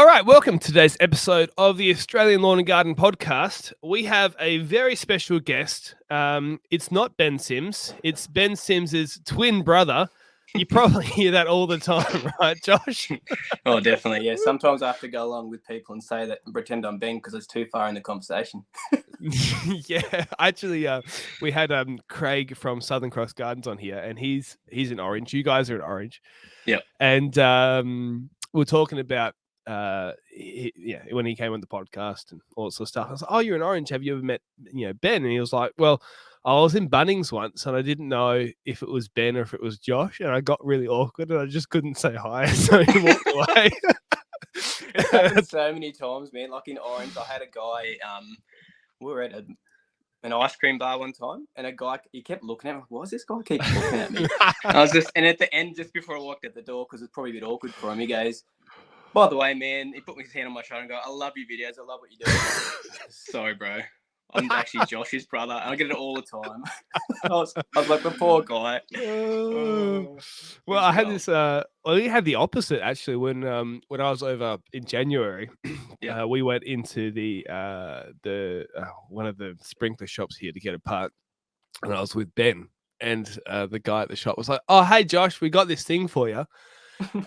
All right, welcome to today's episode of the Australian Lawn and Garden Podcast. We have a very special guest. It's not Ben Sims. It's Ben Sims's twin brother. You probably hear that all the time, right, Josh? Oh, definitely. Yeah. Sometimes I have to go along with people and say that and pretend I'm Ben because it's too far in the conversation. Yeah, actually, we had Craig from Southern Cross Gardens on here, and he's in Orange. You guys are in Orange. Yep. And we're talking about when he came on the podcast and all that sort of stuff. I was like, "Oh, you're in Orange. Have you ever met Ben?" And he was like, "Well, I was in Bunnings once, and I didn't know if it was Ben or if it was Josh, and I got really awkward, and I just couldn't say hi, so he walked away." It's happened so many times, man. Like in Orange, I had a guy. We were at an ice cream bar one time, and a guy, he kept looking at me. Why does this guy keep looking at me? And at the end, just before I walked out the door, because it's probably a bit awkward for him, he goes, "By the way, man," he put his hand on my shoulder and go, "I love your videos. I love what you do." Sorry, bro. I'm actually Josh's brother. I get it all the time. I was like, the poor guy. Well, I had this. We had the opposite actually when I was over in January. Yeah. We went into the one of the sprinkler shops here to get a part, and I was with Ben, and the guy at the shop was like, "Oh, hey Josh, we got this thing for you."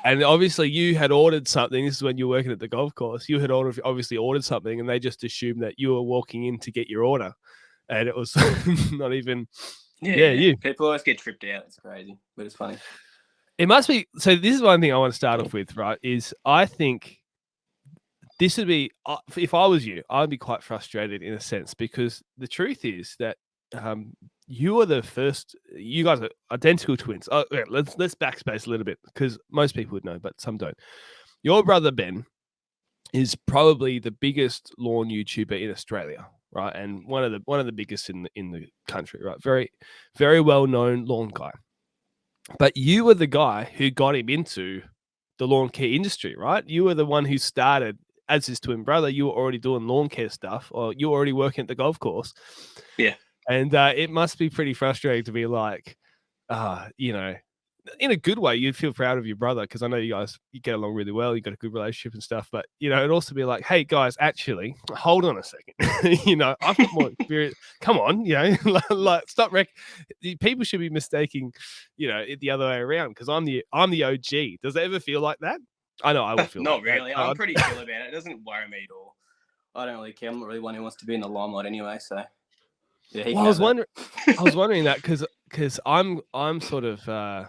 And obviously you had ordered something. This is when you were working at the golf course. You had obviously ordered something, and they just assumed that you were walking in to get your order, and it was not even. Yeah, you. People always get tripped out. It's crazy, but it's funny. It must be. So this is one thing I want to start off with, right? Is I think this would be, if I was you, I'd be quite frustrated in a sense, because the truth is that you are the first. You guys are identical twins. Oh, yeah, let's backspace a little bit, because most people would know, but some don't. Your brother Ben is probably the biggest lawn YouTuber in Australia, right? And one of the biggest in the country, right? Very, very well known lawn guy. But you were the guy who got him into the lawn care industry, right? You were the one who started as his twin brother. You were already doing lawn care stuff, or you were already working at the golf course. Yeah. And it must be pretty frustrating to be like, in a good way, you'd feel proud of your brother, because I know you get along really well. You got a good relationship and stuff. But, it'd also be like, hey, guys, actually, hold on a second. I've got more experience. Come on, like stop. People should be mistaking, it the other way around, because I'm the OG. Does it ever feel like that? I know I would feel Not like really. that. I'm pretty chill about it. It doesn't worry me at all. I don't really care. I'm not really one who wants to be in the limelight anyway, so. Yeah, well, I was wondering that because I'm sort of I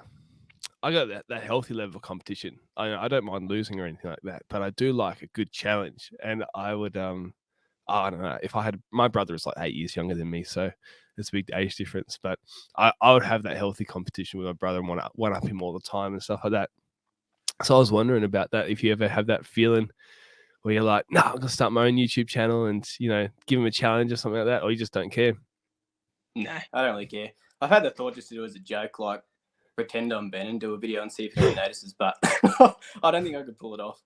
got that healthy level of competition. I don't mind losing or anything like that, but I do like a good challenge. And I would I don't know, if I had, my brother is like 8 years younger than me, so there's a big age difference. But I would have that healthy competition with my brother and one up him all the time and stuff like that. So I was wondering about that, if you ever have that feeling where you're like, no, I'm gonna start my own YouTube channel and give him a challenge or something like that, or you just don't care. No, I don't really care. I've had the thought just to do as a joke, like pretend I'm Ben and do a video and see if anyone notices, but I don't think I could pull it off.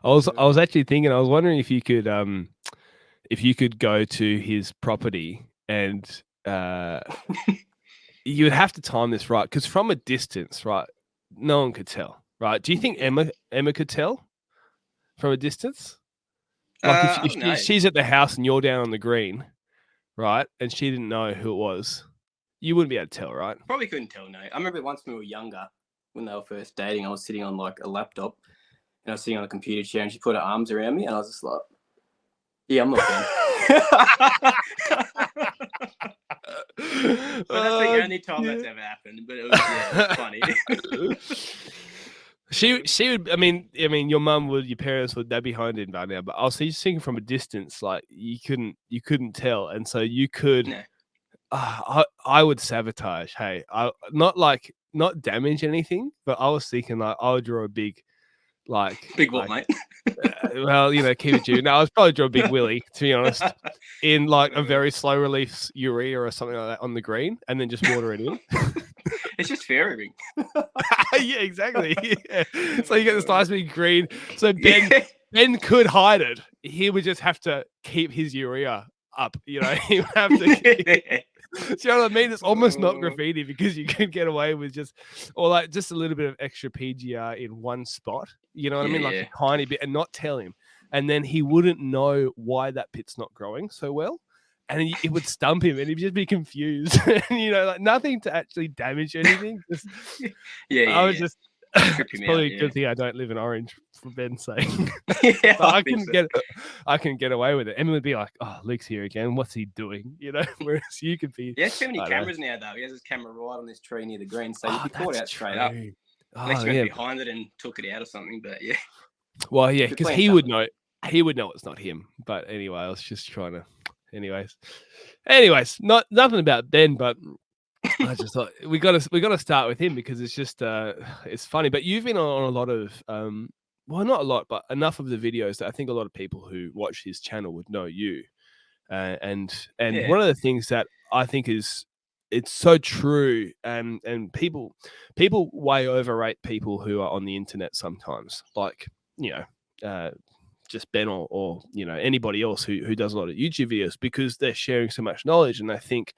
I was actually thinking, I was wondering if you could go to his property and you would have to time this right, because from a distance, right, no one could tell, right? Do you think Emma could tell from a distance? Like if she's at the house and you're down on the green, right, and she didn't know who it was, you wouldn't be able to tell, right? Probably couldn't tell, no. I remember once when we were younger, when they were first dating, I was sitting on like a laptop and I was sitting on a computer chair and she put her arms around me and I was just like, yeah, I'm not Ben. But that's the only time that's ever happened. But it was funny. She would. I mean, your mum would, your parents would, they'd be honed in by now. But I was just thinking from a distance, like you couldn't tell, and so you could. No. I would sabotage. Hey, not damage anything, but I was thinking like I would draw a big, big what, mate? Keep it due. No, I was probably draw a big willy, to be honest, in like a very slow release urea or something like that on the green, and then just water it in. It's just fairy ring. Yeah, exactly. Yeah. So you get this nice big green. So Ben could hide it. He would just have to keep his urea up. He would have to. Do you know what I mean? It's almost not graffiti because you can get away with just a little bit of extra PGR in one spot. You know what I mean? Like a tiny bit, and not tell him. And then he wouldn't know why that pit's not growing so well. And it would stump him and he'd just be confused. And, like nothing to actually damage anything. Just, I was just, it's probably a good thing I don't live in Orange, for Ben's sake. Yeah, I can get away with it. Emily would be like, "Oh, Luke's here again. What's he doing?" Whereas you could be. He has too many cameras now, though. He has his camera right on this tree near the green, so you'd be caught out straight up. Unless you went behind it and took it out or something. But yeah. Well, yeah, because he would know. He would know it's not him. But anyway, I was just trying to. Anyways, nothing about Ben, but I just thought we got to start with him because it's just it's funny. But you've been on a lot of well, not a lot, but enough of the videos that I think a lot of people who watch his channel would know you. And one of the things that I think it's so true, and people way overrate people who are on the internet sometimes, like just Ben or anybody else who does a lot of YouTube videos, because they're sharing so much knowledge and they think,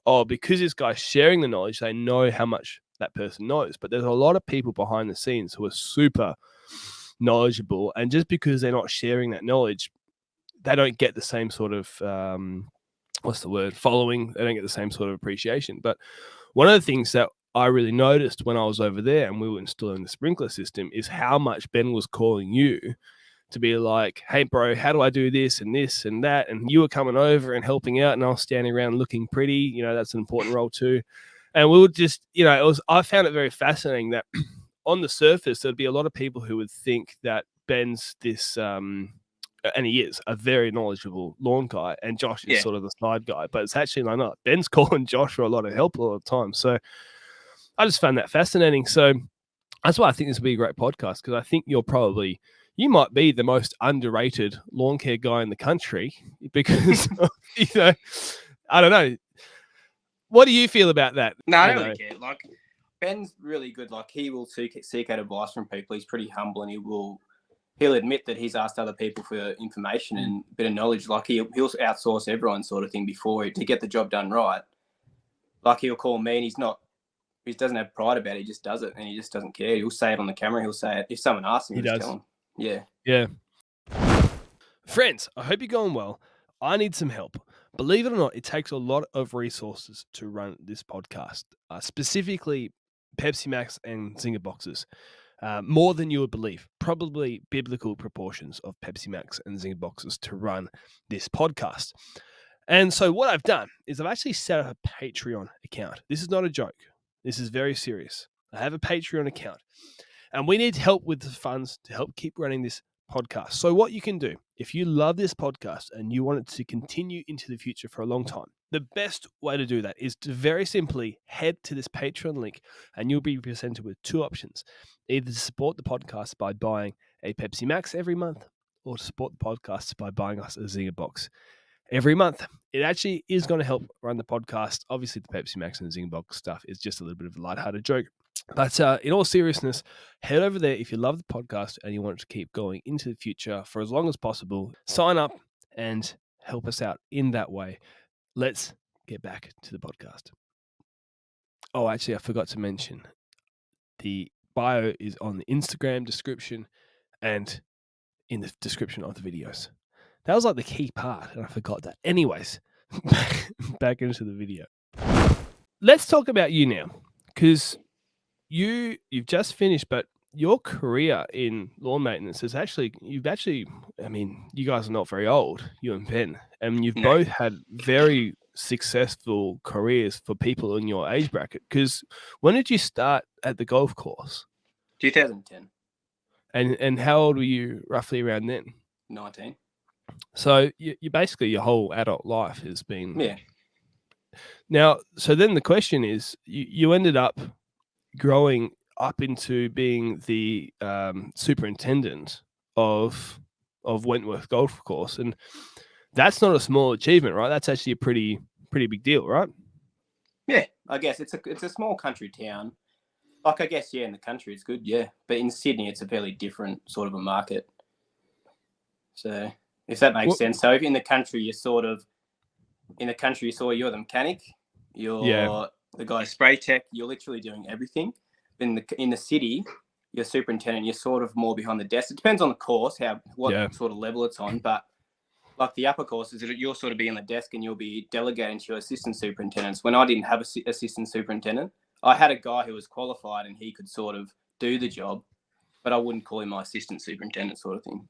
oh, because this guy's sharing the knowledge, they know how much that person knows. But there's a lot of people behind the scenes who are super knowledgeable, and just because they're not sharing that knowledge, they don't get the same sort of following. They don't get the same sort of appreciation. But one of the things that I really noticed when I was over there and we were installing the sprinkler system is how much Ben was calling you to be like, "Hey bro, how do I do this and this and that?" And you were coming over and helping out, and I was standing around looking pretty. That's an important role too. And we would just, I found it very fascinating that on the surface, there'd be a lot of people who would think that Ben's this, and he is a very knowledgeable lawn guy, and Josh is sort of the side guy, but it's actually not. Ben's calling Josh for a lot of help a lot of the time. So I just found that fascinating. So that's why I think this will be a great podcast, because I think you might be the most underrated lawn care guy in the country, because, I don't know. What do you feel about that? No, I don't really care. Like, Ben's really good. Like, he will seek out advice from people. He's pretty humble, and he'll admit that he's asked other people for information and a bit of knowledge. Like, he'll outsource everyone sort of thing before to get the job done right. Like, he'll call me, and he doesn't have pride about it. He just does it, and he just doesn't care. He'll say it on the camera. He'll say it. If someone asks him, he'll just tell him. Yeah. Friends, I hope you're going well. I need some help. Believe it or not, it takes a lot of resources to run this podcast, specifically Pepsi Max and Zinger boxes. More than you would believe, probably biblical proportions of Pepsi Max and Zinger boxes to run this podcast. And so what I've done is I've actually set up a Patreon account. This is not a joke. This is very serious. I have a Patreon account, and we need help with the funds to help keep running this podcast. So what you can do, if you love this podcast and you want it to continue into the future for a long time, the best way to do that is to very simply head to this Patreon link, and you'll be presented with two options: either to support the podcast by buying a Pepsi Max every month, or to support the podcast by buying us a Zinger box every month. It actually is going to help run the podcast. Obviously, the Pepsi Max and the Zinger box stuff is just a little bit of a lighthearted joke. But in all seriousness, head over there if you love the podcast and you want it to keep going into the future for as long as possible. Sign up and help us out in that way. Let's get back to the podcast. Oh, actually, I forgot to mention the bio is on the Instagram description and in the description of the videos. That was like the key part, and I forgot that. Anyways, back into the video. Let's talk about you now, because you've just finished, but your career in lawn maintenance is you guys are not very old, you and Ben, and you've both had very successful careers for people in your age bracket. Because when did you start at the golf course? 2010. And how old were you roughly around then? 19. So you basically your whole adult life has been. Yeah. Now, so then the question is, you ended up growing up into being the superintendent of Wentworth Golf Course, and that's not a small achievement, right? That's actually a pretty big deal, right? Yeah, I guess it's a small country town. Like, I guess, in the country it's good, yeah, but in Sydney it's a fairly different sort of a market. So if that makes sense. So if in the country you're the mechanic, You're the guy spray tech. You're literally doing everything. In the city, you're superintendent. You're sort of more behind the desk. It depends on the course, what sort of level it's on. But like the upper courses, you'll sort of be on the desk and you'll be delegating to your assistant superintendents. When I didn't have an assistant superintendent, I had a guy who was qualified and he could sort of do the job, but I wouldn't call him my assistant superintendent sort of thing.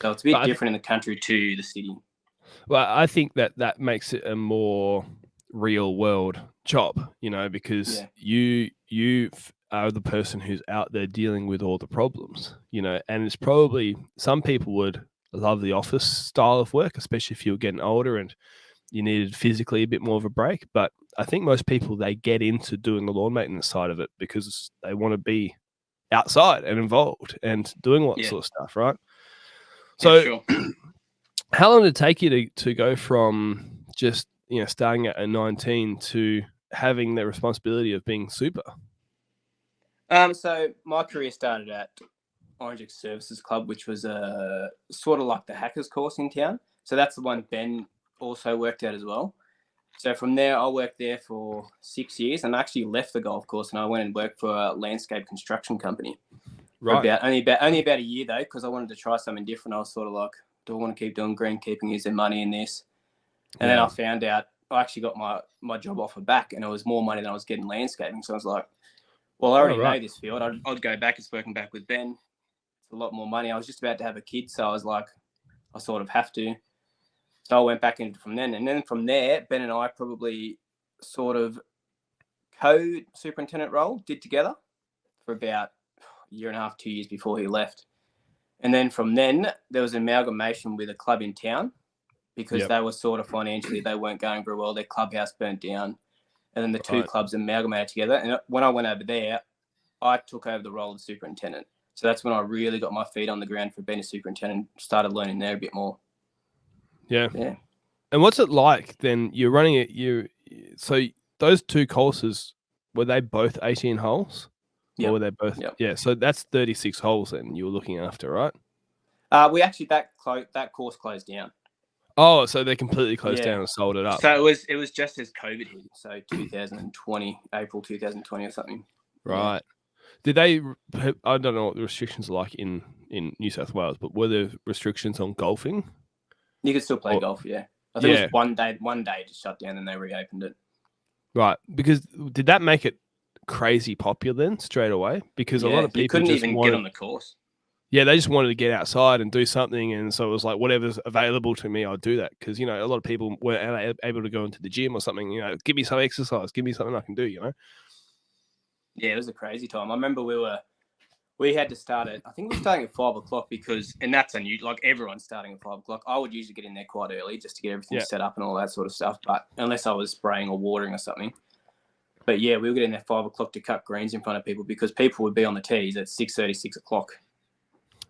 So it's a bit different in the country to the city. Well, I think that makes it a more real world job, because you are the person who's out there dealing with all the problems, and it's probably some people would love the office style of work, especially if you're getting older and you needed physically a bit more of a break. But I think most people, they get into doing the lawn maintenance side of it because they want to be outside and involved and doing all that sort of stuff, right? So sure. How long did it take you to go from just starting at 19 to having the responsibility of being super? So my career started at Orange Services Club, which was sort of like the hackers course in town. So that's the one Ben also worked at as well. So from there, I worked there for 6 years, and I actually left the golf course and I went and worked for a landscape construction company. Right. Only about a year though, because I wanted to try something different. I was sort of like, do I want to keep doing greenkeeping? Is there money in this? And then I found out I actually got my job offer back, and it was more money than I was getting landscaping. So I was like, well, I already know this field. I'd go back. It's working back with Ben. It's a lot more money. I was just about to have a kid, so I was like, I sort of have to. So I went back in from then. And then from there, Ben and I probably sort of co-superintendent role did together for about a year and a half, 2 years before he left. And then from then, there was an amalgamation with a club in town because they were sort of financially, they weren't going very well. Their clubhouse burnt down. And then the two clubs amalgamated together. And when I went over there, I took over the role of superintendent. So that's when I really got my feet on the ground for being a superintendent, started learning there a bit more. Yeah. And what's it like then? You're running it. So those two courses, were they both 18 holes? Yeah. Or were they both? Yeah. So that's 36 holes then you were looking after, right? We actually, that course closed down. Oh, so they completely closed down and sold it up. So it was just as COVID hit. So 2020, April 2020 or something. Right. Yeah. Did they? I don't know what the restrictions are like in New South Wales, but were there restrictions on golfing? You could still play golf, yeah. I think it was one day just shut down and they reopened it. Right, because did that make it crazy popular then straight away? Because a lot of people you couldn't even get on the course. Yeah, they just wanted to get outside and do something, and so it was like whatever's available to me, I'll do that. Because a lot of people weren't able to go into the gym or something. Give me some exercise, give me something I can do. Yeah, it was a crazy time. I remember we had to start I think we were starting at 5 o'clock and that's unusual. Like everyone's starting at 5 o'clock. I would usually get in there quite early just to get everything set up and all that sort of stuff. But unless I was spraying or watering or something. But yeah, we would get in there 5 o'clock to cut greens in front of people because people would be on the tees at 6:30, 6 o'clock.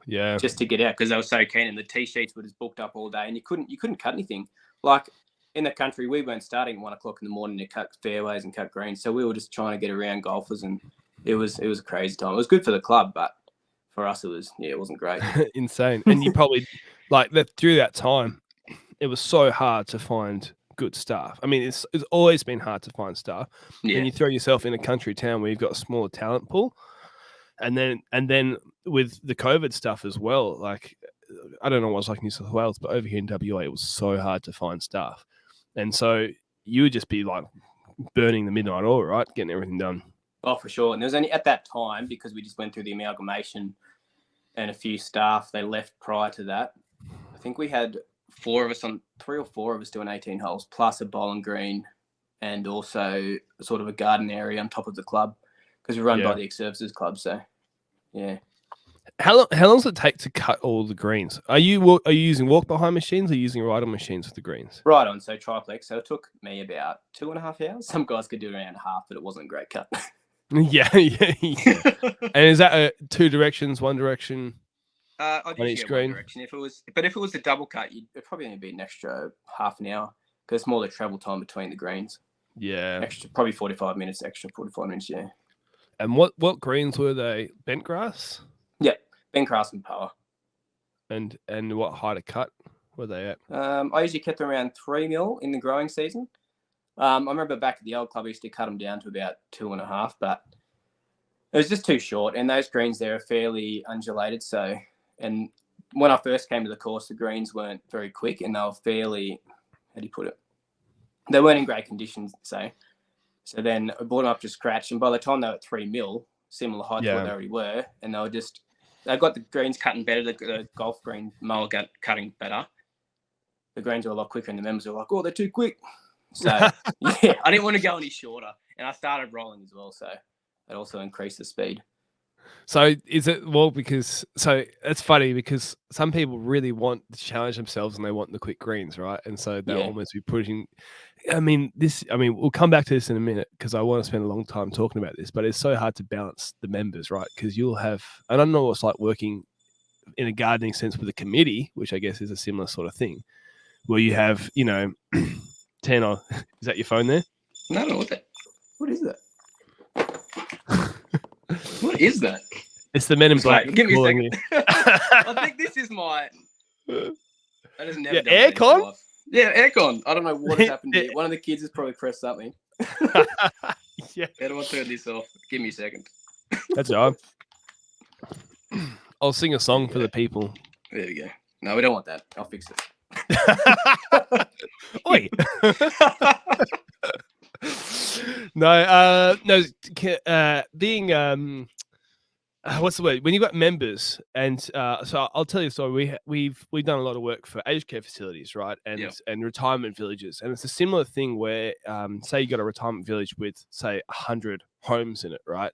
Yeah. Just to get out because they were so keen, and the tee sheets were just booked up all day, and you couldn't cut anything. Like in the country, we weren't starting at 1 o'clock in the morning to cut fairways and cut greens, so we were just trying to get around golfers, and it was a crazy time. It was good for the club, but for us, it wasn't great. Insane. And you probably through that time, it was so hard to find good staff. I mean, it's always been hard to find staff. Yeah. And you throw yourself in a country town where you've got a smaller talent pool. And then with the COVID stuff as well, like I don't know what it's like in New South Wales, but over here in WA, it was so hard to find staff. And so you would just be like burning the midnight oil, right? Getting everything done. Oh, for sure. And there was only at that time, because we just went through the amalgamation and a few staff, they left prior to that. I think we had 3 or 4 of us doing 18 holes, plus a bowling green and also sort of a garden area on top of the club. Because we're run by the ex-services club, so yeah. How long does it take to cut all the greens? Are you using walk behind machines or using ride-on machines for the greens? Right on, so triplex. So it took me about 2.5 hours. Some guys could do it around half, but it wasn't a great cut. Yeah. And is that 2 directions, 1 direction? I'd usually get 1 direction. If it was a double cut, it'd probably only be an extra half an hour because it's more the travel time between the greens. Yeah. Extra, probably 45 minutes, extra 45 minutes, yeah. And what greens were they? Bent grass? Yeah, bent grass and power. And what height of cut were they at? I usually kept them around 3 mil in the growing season. I remember back at the old club, we used to cut them down to about 2.5, but it was just too short. And those greens there are fairly undulated. So, and when I first came to the course, the greens weren't very quick and they were fairly, how do you put it? They weren't in great conditions. So then I brought them up to scratch. And by the time they were at 3 mil, similar height to what they already were, and they got the greens cutting better, the golf green mower got cutting better. The greens were a lot quicker and the members were like, oh, they're too quick. So, yeah, I didn't want to go any shorter. And I started rolling as well. So it also increased the speed. So is it because it's funny because some people really want to challenge themselves and they want the quick greens, right? And so they'll almost be pushing. We'll come back to this in a minute because I want to spend a long time talking about this, but it's so hard to balance the members, right? Because you'll have, and I don't know what it's like working in a gardening sense with a committee, which I guess is a similar sort of thing, where you have, 10 or, is that your phone there? No, what is that? What is that? It's the Men in Black. Give me a second. I think this is my. I just never done aircon. Yeah, aircon. I don't know what has happened here. One of the kids has probably pressed something. Yeah. How do I turn this off? Give me a second. That's all right. I'll sing a song for the people. There we go. No, we don't want that. I'll fix it. Oi. Being what's the word? When you've got members, and so I'll tell you a story. We've done a lot of work for aged care facilities, right, and retirement villages, and it's a similar thing where, say you got a retirement village with say 100 homes in it, right?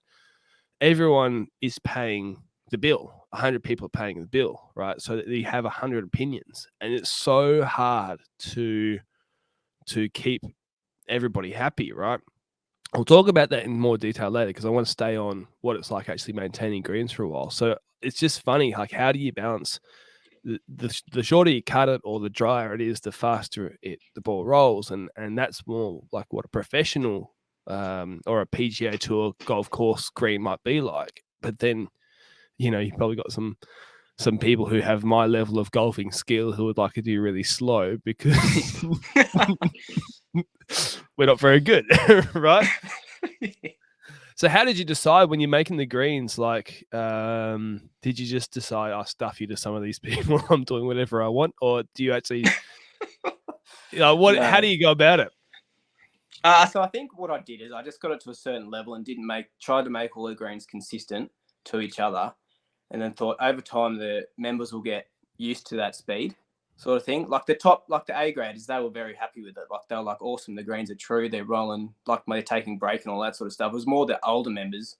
Everyone is paying the bill. 100 people are paying the bill, right? So that you have 100 opinions, and it's so hard to keep everybody happy, right? We'll talk about that in more detail later because I want to stay on what it's like actually maintaining greens for a while. So it's just funny, like how do you balance the shorter you cut it or the drier it is, the faster the ball rolls, and that's more like what a professional or a PGA Tour golf course green might be like. But then, you've probably got some people who have my level of golfing skill who would like to do really slow because we're not very good, right? So how did you decide when you're making the greens? Like, did you just decide, I'll stuff you to some of these people, I'm doing whatever I want? Or do you actually, how do you go about it? So I think what I did is I just got it to a certain level and tried to make all the greens consistent to each other. And then thought over time the members will get used to that speed sort of thing. Like the A graders, they were very happy with it. Like they were like, awesome, the greens are true, they're rolling, like they're taking break and all that sort of stuff. It was more the older members,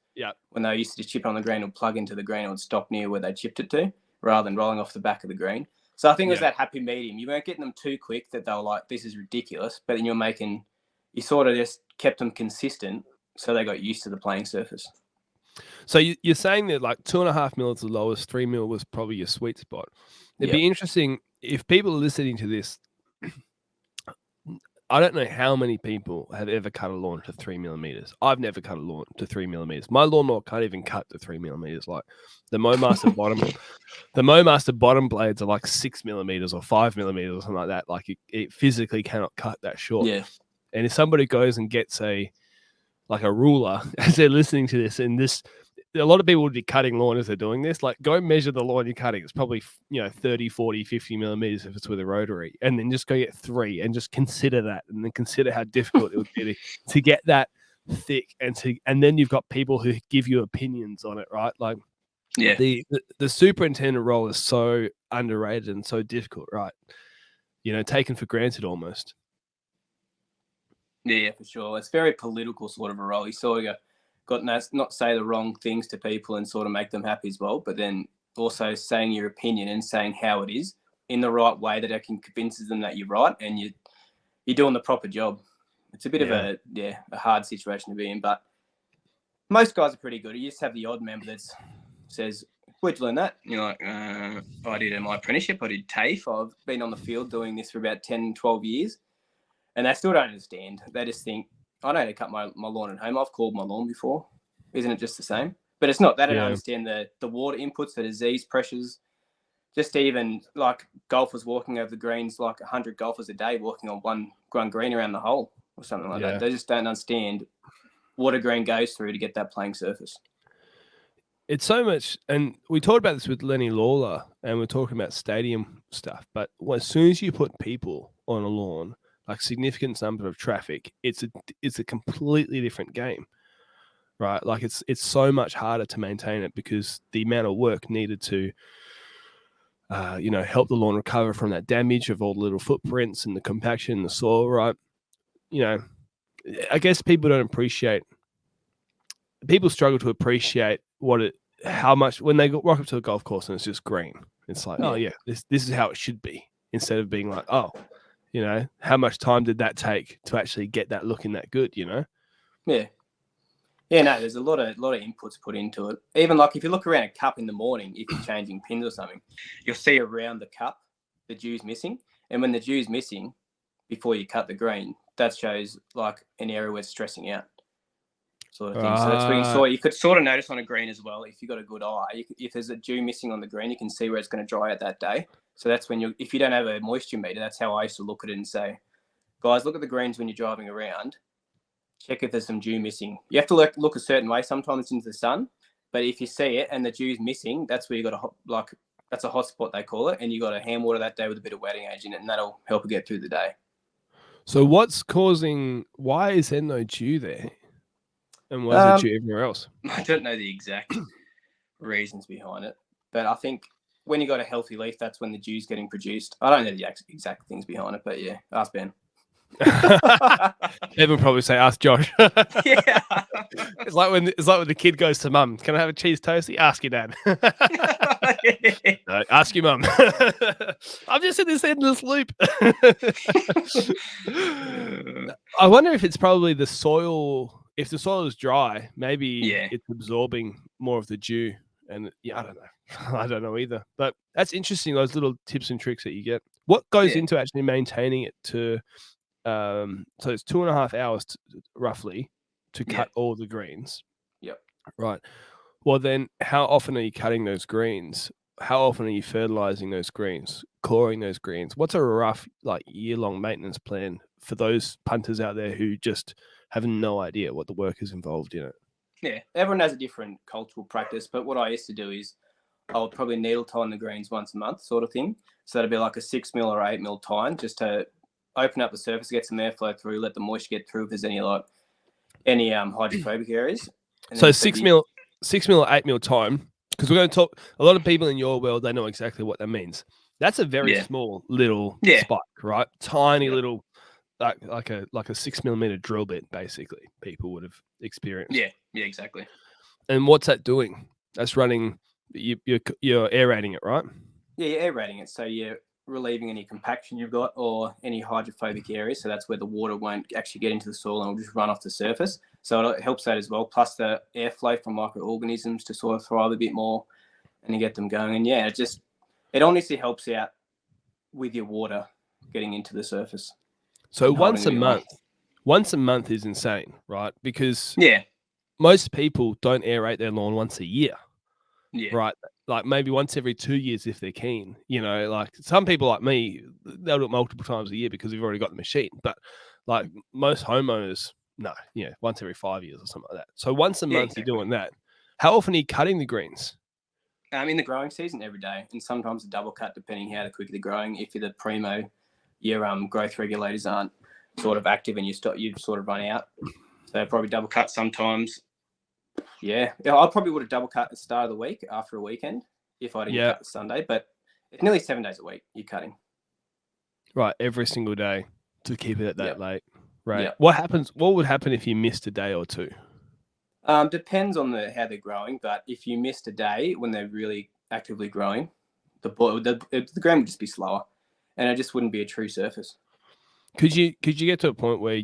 when they used to chip on the green or plug into the green or stop near where they chipped it to, rather than rolling off the back of the green. So I think it was that happy medium. You weren't getting them too quick that they were like, this is ridiculous, but then you sort of just kept them consistent so they got used to the playing surface. So you're saying that like 2.5 mil is the lowest, 3 mil was probably your sweet spot. It'd be interesting if people are listening to this. I don't know how many people have ever cut a lawn to 3 millimeters. I've never cut a lawn to 3 millimeters. My lawnmower can't even cut to 3 millimeters. Like the Mowmaster bottom blades are like 6 millimeters or 5 millimeters or something like that. Like it physically cannot cut that short. Yeah. And if somebody goes and gets a ruler as they're listening to this, and a lot of people would be cutting lawn as they're doing this, like go measure the lawn you're cutting. It's probably 30, 40, 50 millimeters if it's with a rotary, and then just go get 3 and just consider that, and then consider how difficult it would be to get that thick, and then you've got people who give you opinions on it, right? Like the superintendent role is so underrated and so difficult, right? Taken for granted almost. Yeah, for sure. It's very political sort of a role. You sort of got not say the wrong things to people and sort of make them happy as well, but then also saying your opinion and saying how it is in the right way that it can convinces them that you're right and you're doing the proper job. It's a bit of a hard situation to be in, but most guys are pretty good. You just have the odd member that says, where'd you learn that? And you're like, I did my apprenticeship. I did TAFE. I've been on the field doing this for about 10, 12 years. And they still don't understand. They just think, I know how to cut my lawn at home. I've called my lawn before. Isn't it just the same? But it's not. They don't understand the water inputs, the disease pressures. Just even like golfers walking over the greens, like 100 golfers a day walking on one green around the hole. or something like Yeah. that. They just don't understand what a green goes through to get that playing surface. It's so much, and we talked about this with Lenny Lawler, and we're talking about stadium stuff. But as soon as you put people on a lawn, like significant number of traffic, it's a completely different game, right? Like it's so much harder to maintain it because the amount of work needed to, help the lawn recover from that damage of all the little footprints and the compaction in the soil, right? I guess people struggle to appreciate how much when they rock up to a golf course and it's just green. It's like, oh yeah, this is how it should be, instead of being like, oh, how much time did that take to actually get that looking that good, Yeah. Yeah, no, there's a lot of inputs put into it. Even like if you look around a cup in the morning, if you're changing pins or something, you'll see around the cup the dew's missing. And when the dew's missing before you cut the green, that shows like an area where it's stressing out, sort of thing. So that's where you could sort of notice on a green as well. If you've got a good eye, if there's a dew missing on the green, you can see where it's going to dry out that day. So that's when if you don't have a moisture meter, that's how I used to look at it and say, guys, look at the greens when you're driving around. Check if there's some dew missing. You have to look a certain way. Sometimes it's into the sun, but if you see it and the dew's missing, that's where you got that's a hot spot, they call it, and you got to hand water that day with a bit of wetting agent, and that'll help you get through the day. So why is there no dew there? And why is there dew everywhere else? I don't know the exact reasons behind it, but I think when you got a healthy leaf, that's when the dew's getting produced. I don't know the exact things behind it, but yeah, ask Ben. Evan probably say, ask Josh. Yeah. It's like when the kid goes to mum, can I have a cheese toastie? Ask your dad. No, ask your mum. I'm just in this endless loop. I wonder if it's probably the soil. If the soil is dry, maybe it's absorbing more of the dew. And I don't know. I don't know either. But that's interesting, those little tips and tricks that you get. What goes into actually maintaining it to so it's 2.5 hours roughly to cut all the greens. Yep. Right. Well, then how often are you cutting those greens? How often are you fertilizing those greens, coring those greens? What's a rough year-long maintenance plan for those punters out there who just have no idea what the work is involved in it? Yeah, everyone has a different cultural practice, but what I used to do is I would probably needle tine the greens once a month, sort of thing. So that'd be like a 6 mil or 8 mil tine, just to open up the surface, get some airflow through, let the moisture get through if there's any hydrophobic areas. So 6 mil or 8 mil tine, because we're going to talk. A lot of people in your world, they know exactly what that means. That's a very small little spike, right? Tiny little, like a 6 millimeter drill bit, basically. People would have experienced. Yeah, exactly. And what's that doing? That's running. You're aerating it, right? Yeah, you're aerating it, so you're relieving any compaction you've got or any hydrophobic areas. So that's where the water won't actually get into the soil and will just run off the surface. So it helps that as well. Plus the airflow from microorganisms to sort of thrive a bit more and you get them going. And yeah, it honestly helps out with your water getting into the surface. So once a month is insane, right? Because most people don't aerate their lawn once a year. Yeah. Right. Like maybe once every 2 years if they're keen. Like some people like me, they'll do it multiple times a year because we've already got the machine. But like most homeowners, no, once every 5 years or something like that. So once a month you're doing that. How often are you cutting the greens? In the growing season, every day, and sometimes a double cut depending how quickly they're growing. If you're the primo, your growth regulators aren't sort of active and you've sort of run out. So probably double cut sometimes. Yeah, I probably would have double cut at the start of the week after a weekend if I didn't cut the Sunday, but it's nearly 7 days a week you're cutting. Right, every single day to keep it at that late. Right. Yep. What would happen if you missed a day or two? Depends on how they're growing, but if you missed a day when they're really actively growing, the ground would just be slower and it just wouldn't be a true surface. Could you get to a point where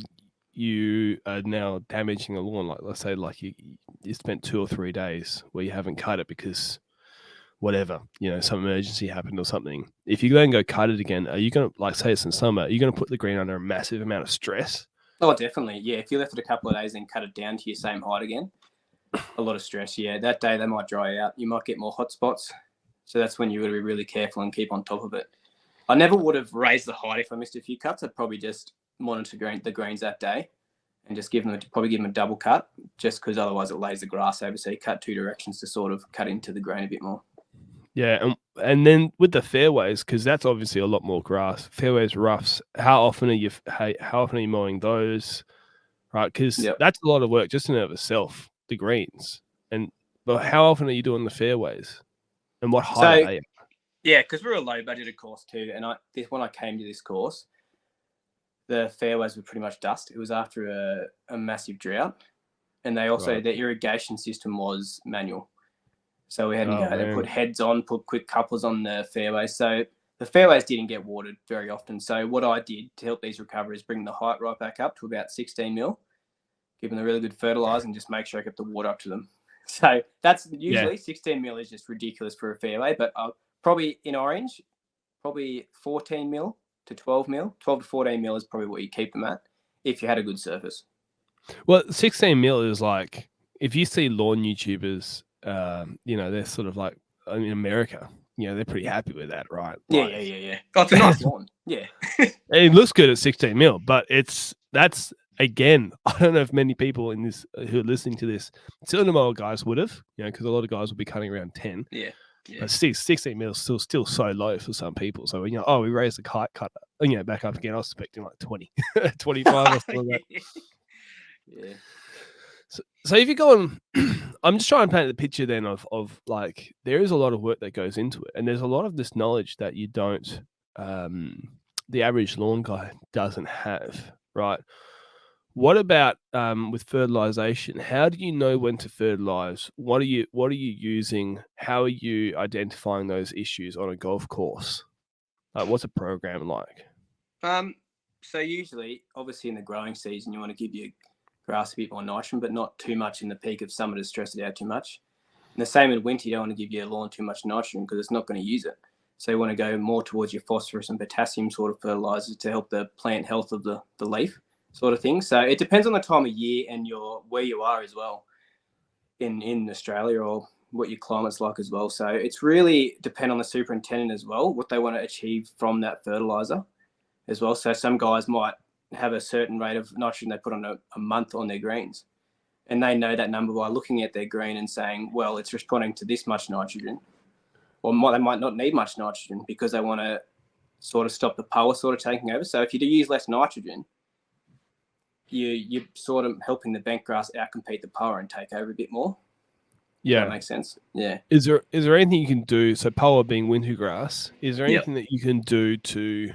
you are now damaging the lawn? Like, let's say you spent 2 or 3 days where you haven't cut it because whatever, some emergency happened or something. If you go cut it again, are you going to, say it's in summer, are you going to put the green under a massive amount of stress? Oh, definitely. Yeah. If you left it a couple of days and cut it down to your same height again, a lot of stress. Yeah. That day they might dry out. You might get more hot spots. So that's when you got to be really careful and keep on top of it. I never would have raised the height if I missed a few cuts. I'd probably just monitor the greens that day, and just probably give them a double cut, just because otherwise it lays the grass over. So you cut 2 directions to sort of cut into the grain a bit more. Yeah, and then with the fairways, because that's obviously a lot more grass. Fairways, roughs. How often are you mowing those? Right, because that's a lot of work just in and of itself. The greens, but how often are you doing the fairways, and what height are they? Yeah, because we're a low budgeted course too, and when I came to this course, the fairways were pretty much dust. It was after a massive drought, and they also their irrigation system was manual. So we had to go. They put heads on, put quick couplers on the fairways. So the fairways didn't get watered very often. So what I did to help these recover is bring the height right back up to about 16 mil, give them a really good fertilizer, and just make sure I get the water up to them. So that's usually 16 mil is just ridiculous for a fairway, but probably in orange, probably 14 mil to 12 mil. 12 to 14 mil is probably what you keep them at if you had a good surface. Well, 16 mil is like, if you see lawn YouTubers, they're sort of like, in America, they're pretty happy with that, right? Yeah. Oh, it's a nice lawn. Yeah. It looks good at 16 mil, but that's again, I don't know if many people in this who are listening to this, cinema guys would have, because a lot of guys will be cutting around 10. Yeah. But 16 mil is still so low for some people. So we raised the kite cut, back up again. I was expecting like 20, 25 or something like that. Yeah. So if you're going, I'm just trying to paint the picture then of like, there is a lot of work that goes into it, and there's a lot of this knowledge that you don't, the average lawn guy doesn't have, right? What about with fertilization? How do you know when to fertilize? What are you using? How are you identifying those issues on a golf course? What's a program like? So usually, obviously in the growing season, you want to give your grass a bit more nitrogen, but not too much in the peak of summer to stress it out too much. And the same in winter, you don't want to give your lawn too much nitrogen because it's not going to use it. So you want to go more towards your phosphorus and potassium sort of fertilizers to help the plant health of the leaf sort of thing. So it depends on the time of year and where you are as well in Australia, or what your climate's like as well. So it's really depend on the superintendent as well, what they want to achieve from that fertilizer as well. So some guys might have a certain rate of nitrogen they put on a month on their greens, and they know that number by looking at their green and saying, well, it's responding to this much nitrogen, or they might not need much nitrogen because they want to sort of stop the power sort of taking over. So if you do use less nitrogen, you're sort of helping the bent grass outcompete the power and take over a bit more. Yeah, that makes sense. Yeah. Is there anything you can do? So power being winter grass, is there anything that you can do to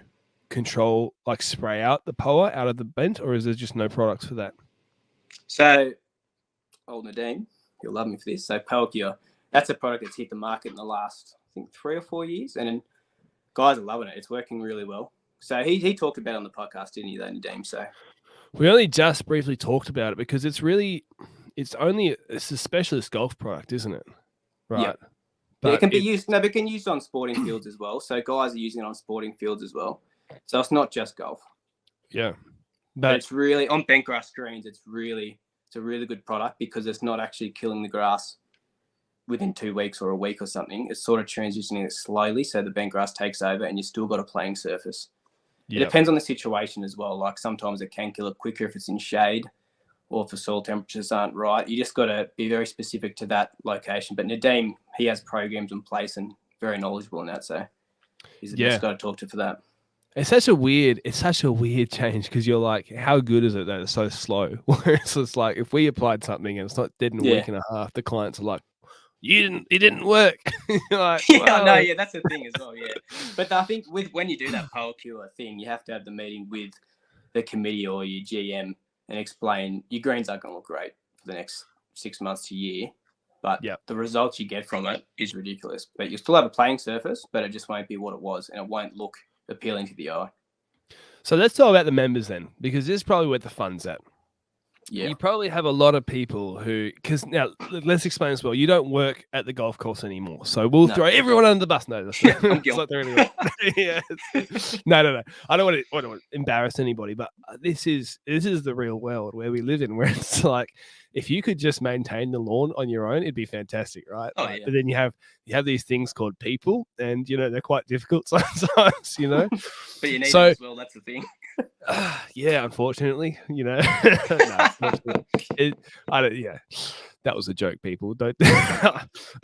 control, like spray out the power out of the bent, or is there just no products for that? So, old Nadeem, you'll love me for this. So Power Cure, that's a product that's hit the market in the last, I think, 3 or 4 years, and guys are loving it. It's working really well. So he talked about it on the podcast, didn't he, though, Nadeem? So we only just briefly talked about it because it's a specialist golf product, isn't it? Right. Yeah. But it can be used. No, but it can be used on sporting fields as well. So guys are using it on sporting fields as well. So it's not just golf. Yeah. But it's really on bent grass greens. It's a really good product because it's not actually killing the grass within 2 weeks or a week or something. It's sort of transitioning it slowly, so the bent grass takes over, and you still got a playing surface. It depends on the situation as well. Like sometimes it can kill it quicker if it's in shade, or if the soil temperatures aren't right. You just got to be very specific to that location. But Nadeem, he has programs in place and very knowledgeable in that. So he's the best guy to talk to for that. It's such a weird change because you're like, how good is it that it's so slow? Whereas it's like, if we applied something and it's not dead in a week and a half, the clients are like, it didn't work. Like, that's the thing as well. Yeah. But I think when you do that Power Cure thing, you have to have the meeting with the committee or your GM and explain your greens aren't going to look great for the next 6 months to a year, but the results you get from it is ridiculous. But you still have a playing surface, but it just won't be what it was, and it won't look appealing to the eye. So let's talk about the members then, because this is probably where the fun's at. Yeah. You probably have a lot of people who, because now let's explain as well. You don't work at the golf course anymore, so we'll throw everyone under the bus. No, that's I'm guilty. Yeah. No. I don't want to embarrass anybody, but this is the real world where we live in, where it's like, if you could just maintain the lawn on your own, it'd be fantastic, right? Oh, yeah. But then you have these things called people, and they're quite difficult sometimes, But you need them as well. That's the thing. Yeah, unfortunately, no, it's not true. I don't. Yeah, that was a joke. People don't.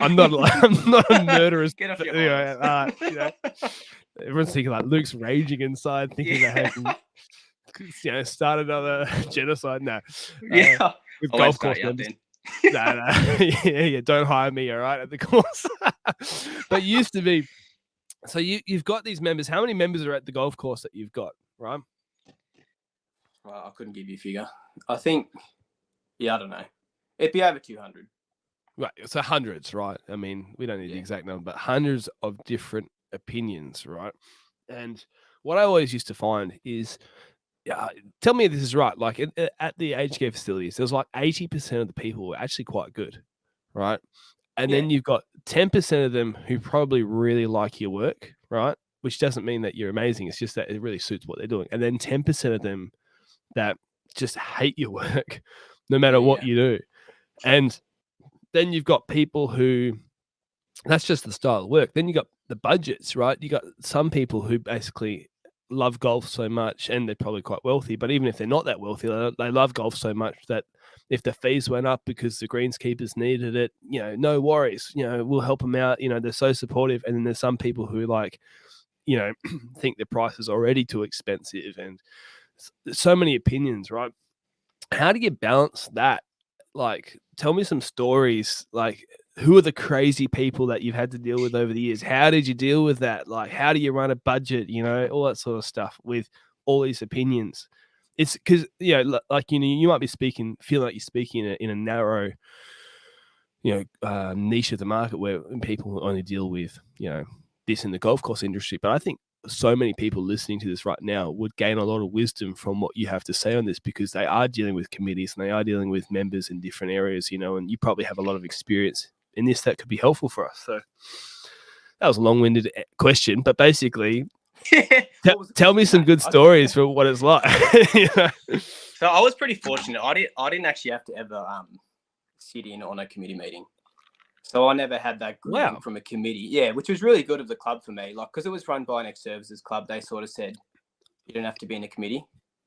I'm not. I'm not a murderous. Get off your Anyway, horse. everyone's thinking like Luke's raging inside, thinking about how he can, start another genocide. No, Yeah, with I won't golf start course you up members. then. No, yeah, don't hire me, all right, at the course. But used to be. So you've got these members. How many members are at the golf course that you've got, right? Well, I couldn't give you a figure. I think, yeah, I don't know. It'd be over 200. Right. So hundreds, right? I mean, we don't need the Yeah. exact number, but hundreds of different opinions, right? And what I always used to find is, tell me if this is right. Like at the aged care facilities, there's like 80% of the people were actually quite good, right? And Yeah. then you've got 10% of them who probably really like your work, right? Which doesn't mean that you're amazing. It's just that it really suits what they're doing. And then 10% of them that just hate your work, no matter what Yeah. you do. And then you've got people who that's just the style of work. Then you got the budgets, right? You got some people who basically love golf so much, and they're probably quite wealthy. But even if they're not that wealthy, they love golf so much that if the fees went up because the greenskeepers needed it, no worries. We'll help them out. They're so supportive. And then there's some people who think the price is already too expensive, and so many opinions, right? How do you balance that? Like, tell me some stories. Like, who are the crazy people that you've had to deal with over the years? How did you deal with that? Like, how do you run a budget? All that sort of stuff with all these opinions. It's because like you might be feeling like you're speaking in a narrow, niche of the market where people only deal with this in the golf course industry. But I think so many people listening to this right now would gain a lot of wisdom from what you have to say on this, because they are dealing with committees and they are dealing with members in different areas, and you probably have a lot of experience in this that could be helpful for us. So that was a long-winded question, but basically, tell me some good stories for what it's like. So I was pretty fortunate. I didn't actually have to ever sit in on a committee meeting. So I never had that grouping from a committee. Yeah, which was really good of the club for me. Like, because it was run by an ex-services club, they sort of said you don't have to be in a committee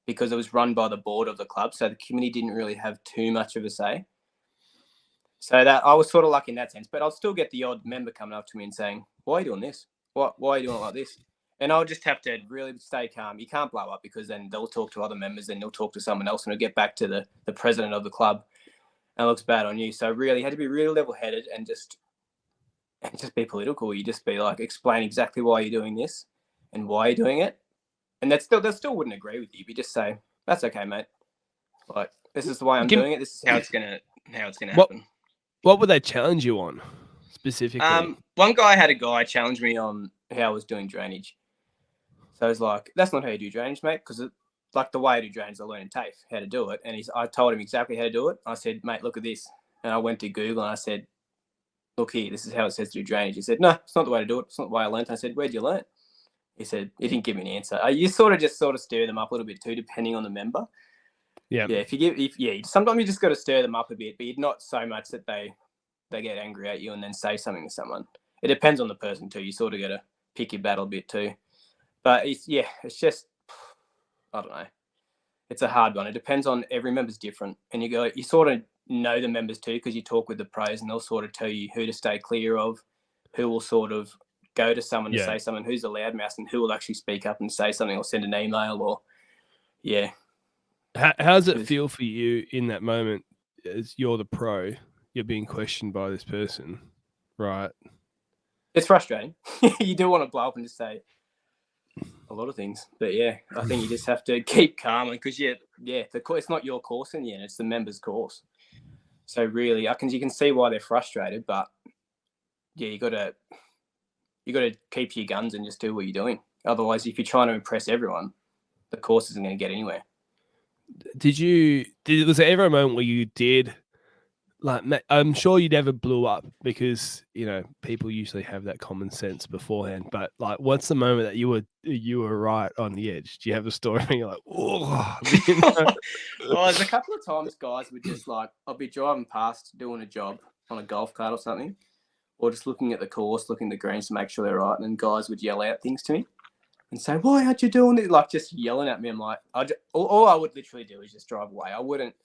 because it was run by the board of the club. So the committee didn't really have too much of a say. So that I was sort of lucky in that sense. But I'll still get the odd member coming up to me and saying, "Why are you doing this? Why are you doing it like this?" And I'll just have to really stay calm. You can't blow up, because then they'll talk to other members, then they'll talk to someone else, and it'll get back to the president of the club, and it looks bad on you. So really, you had to be really level-headed and just be political. You just be like, explain exactly why you're doing this and why you're doing it. And they still wouldn't agree with you. But you just say, that's okay, mate. Like, this is the way I'm doing it. This is how it's gonna happen. What would they challenge you on specifically? One guy had a guy challenge me on how I was doing drainage. So I was like, that's not how you do drainage, mate, because like the way I do drainage, I learned in TAFE how to do it. And I told him exactly how to do it. I said, mate, look at this. And I went to Google and I said, look here, this is how it says to do drainage. He said, no, it's not the way to do it. It's not the way I learned. I said, where'd you learn? He said, he didn't give me an answer. You sort of stir them up a little bit too, depending on the member. Yeah. Yeah. Sometimes you just got to stir them up a bit, but not so much that they get angry at you and then say something to someone. It depends on the person too. You sort of got to pick your battle a bit too. But it's just, I don't know. It's a hard one. It depends on, every member's different. And you sort of know the members too, because you talk with the pros and they'll sort of tell you who to stay clear of, who will sort of go to someone to say something, who's a loudmouth, and who will actually speak up and say something or send an email or, yeah. How does it feel for you in that moment as you're the pro, you're being questioned by this person, right? It's frustrating. You do want to blow up and just say a lot of things, but yeah, I think you just have to keep calm, because it's not your course in the end; it's the members' course. So really, you can see why they're frustrated, but yeah, you got to keep your guns and just do what you're doing. Otherwise, if you're trying to impress everyone, the course isn't going to get anywhere. Was there ever a moment where you did? Like, I'm sure you never blew up, because people usually have that common sense beforehand. But like, what's the moment that you were right on the edge? Do you have a story where you're like, oh? Well, there's a couple of times guys would just like, I'll be driving past doing a job on a golf cart or something, or just looking at the course, looking at the greens to make sure they're right, and then guys would yell out things to me. and say, "Why aren't you doing it?" Like just yelling at me. I'm like, all I would literally do is just drive away. I wouldn't,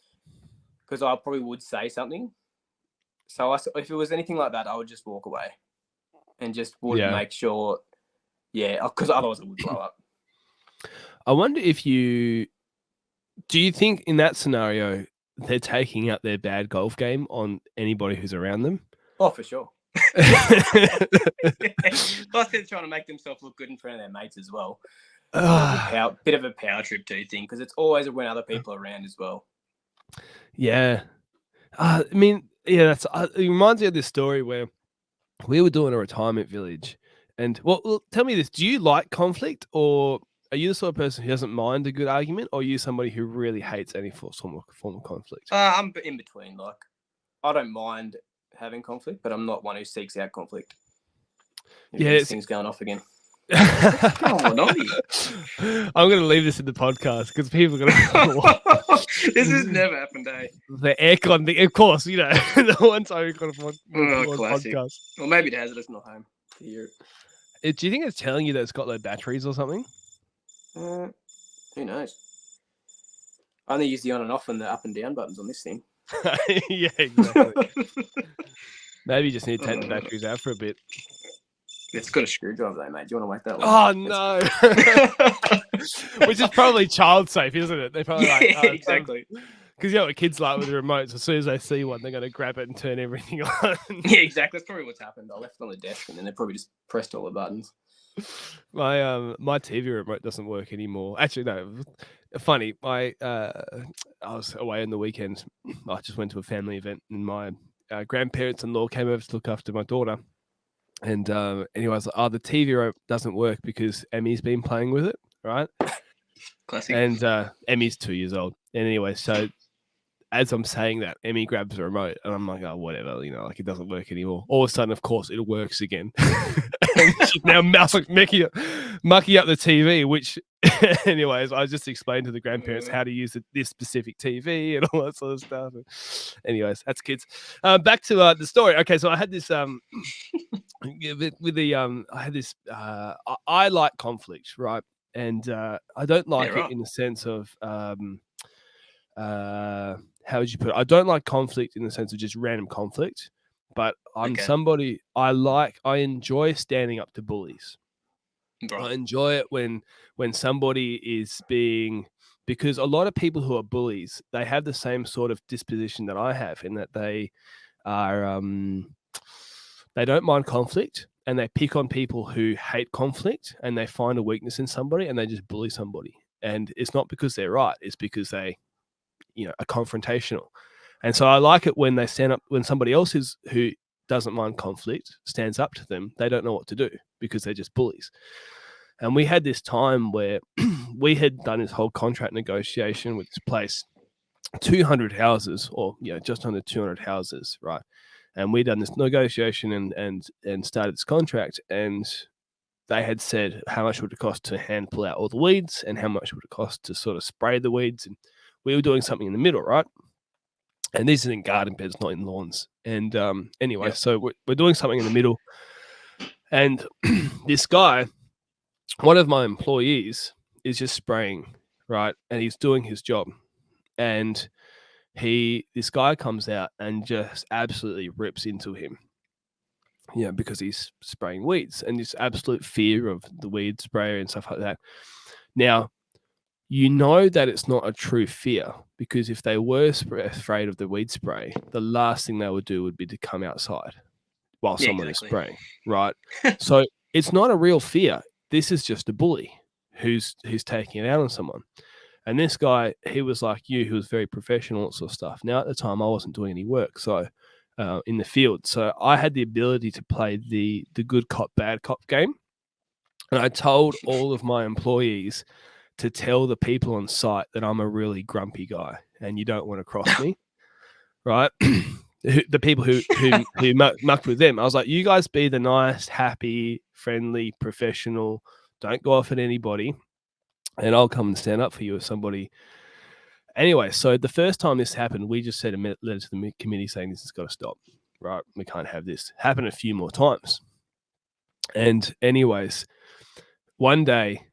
because I probably would say something. So if it was anything like that, I would just walk away and just would make sure, because otherwise it would blow up. I wonder if do you think in that scenario they're taking out their bad golf game on anybody who's around them? Oh, for sure. Plus, they're trying to make themselves look good in front of their mates as well. Bit of a power trip too thing, because it's always when other people are around as well. Yeah. I mean, that's it reminds me of this story where we were doing a retirement village, and well, tell me this: do you like conflict, or are you the sort of person who doesn't mind a good argument, or are you somebody who really hates any form of conflict? I'm in between. Like, I don't mind having conflict, but I'm not one who seeks out conflict. This thing's going off again. I'm going to leave this in the podcast because people are going to. This has never happened, eh? The aircon thing, of course, the one time we got a podcast. Well, maybe it has. It's not home to hear it. Do you think it's telling you that it's got low batteries or something? Who knows? I only use the on and off and the up and down buttons on this thing. Yeah, exactly. Maybe you just need to take the batteries out for a bit. It's got a screwdriver though, mate. Do you want to wait that long? Oh, no. Which is probably child safe, isn't it? They're probably exactly. Because you know what kids like with the remotes. As soon as they see one, they're going to grab it and turn everything on. Yeah, exactly. That's probably what's happened. I left it on the desk and then they probably just pressed all the buttons. My TV remote doesn't work anymore. Actually, no. Funny. I was away on the weekend. I just went to a family event, and my grandparents-in-law came over to look after my daughter. And anyways, the TV remote doesn't work because Emmy's been playing with it, right? Classic. And Emmy's 2 years old. And anyway, so as I'm saying that, Emmy grabs the remote, and I'm like, oh, whatever, like it doesn't work anymore. All of a sudden, of course, it works again. And she's now mucking up the TV, which, anyways, I just explained to the grandparents how to use this specific TV and all that sort of stuff. Anyways, that's kids. Back to the story. Okay, so I had this I like conflict, right? And I don't like it in the sense of how would you put it? I don't like conflict in the sense of just random conflict, but I'm somebody I enjoy standing up to bullies. Right. I enjoy it when somebody is being, because a lot of people who are bullies, they have the same sort of disposition that I have, in that they are they don't mind conflict, and they pick on people who hate conflict, and they find a weakness in somebody and they just bully somebody. And it's not because they're right, it's because they are confrontational. And so I like it when they stand up, when somebody else who doesn't mind conflict stands up to them. They don't know what to do because they're just bullies. And we had this time where we had done this whole contract negotiation with this place, 200 houses, or just under 200 houses, right? And we'd done this negotiation and started this contract, and they had said how much would it cost to hand pull out all the weeds and how much would it cost to sort of spray the weeds. And we were doing something in the middle, right? And this is in garden beds, not in lawns. And anyway, so we're doing something in the middle. And this guy, one of my employees, is just spraying, right? And he's doing his job. And this guy comes out and just absolutely rips into him. Because he's spraying weeds, and this absolute fear of the weed sprayer and stuff like that. Now, that it's not a true fear, because if they were afraid of the weed spray, the last thing they would do would be to come outside while someone is spraying, right? So it's not a real fear. This is just a bully who's taking it out on someone. And this guy, he was like you, who was very professional, that sort of stuff. Now, at the time, I wasn't doing any work, so in the field. So I had the ability to play the good cop, bad cop game. And I told all of my employees to tell the people on site that I'm a really grumpy guy and you don't want to cross me, right? The people who mucked with them. I was like, you guys be the nice, happy, friendly, professional, don't go off at anybody, and I'll come and stand up for you if somebody. Anyway, so the first time this happened, we just sent a letter to the committee saying this has got to stop, right? We can't have this. Happened a few more times. And anyways, one day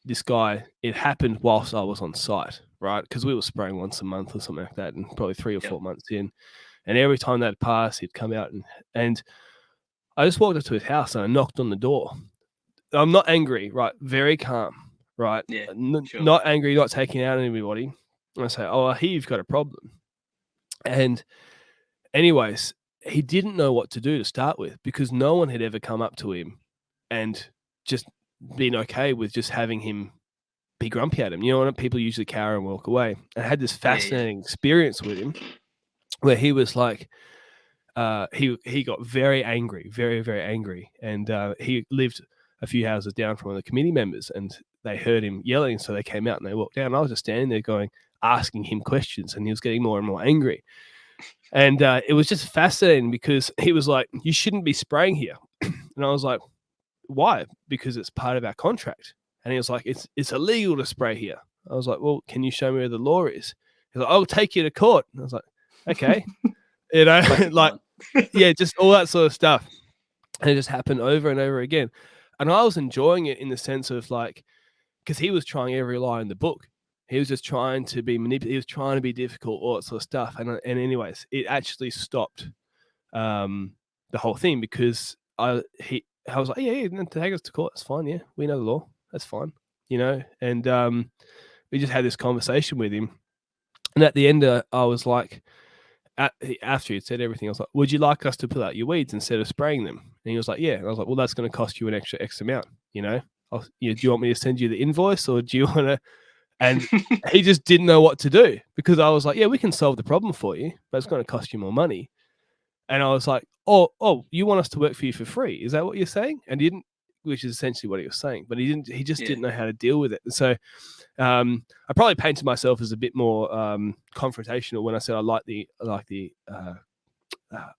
this guy, it happened whilst I was on site, right? Because we were spraying once a month or something like that, and probably 3 or 4 months in. And every time that passed, he'd come out and I just walked up to his house and I knocked on the door. I'm not angry, right? Very calm, right? Yeah, sure. Not angry, not taking out anybody. And I say, "Oh, I hear you've got a problem." And anyways, he didn't know what to do to start with because no one had ever come up to him and just been okay with just having him be grumpy at him. You know what? People usually cower and walk away. I had this fascinating experience with him where he was like, he got very angry, very, very angry. And he lived a few houses down from one of the committee members and they heard him yelling. So they came out and they walked down. I was just standing there asking him questions and he was getting more and more angry. And it was just fascinating because he was like, "You shouldn't be spraying here." And I was like, "Why?" "Because it's part of our contract." And he was like, it's illegal to spray here." I was like, "Well, can you show me where the law is?" He's like, "I'll take you to court." And I was like, "Okay." You know, like, yeah, just all that sort of stuff. And it just happened over and over again. And I was enjoying it in the sense of like, because he was trying every lie in the book. He was just trying to be manipulative. He was trying to be difficult, all that sort of stuff. And anyways, it actually stopped the whole thing because I was like, yeah, take us to court. That's fine. Yeah, we know the law. That's fine. You know, and we just had this conversation with him. And at the end, I was like, after he had said everything, I was like, "Would you like us to pull out your weeds instead of spraying them?" And he was like, "Yeah." And I was like, "Well, that's going to cost you an extra X amount. You know, do you want me to send you the invoice or do you want to?" And he just didn't know what to do because I was like, "Yeah, we can solve the problem for you, but it's going to cost you more money." And I was like, "Oh, you want us to work for you for free? Is that what you're saying?" And he didn't, which is essentially what he was saying, but he didn't. He just didn't know how to deal with it. And so I probably painted myself as a bit more confrontational when I said I like the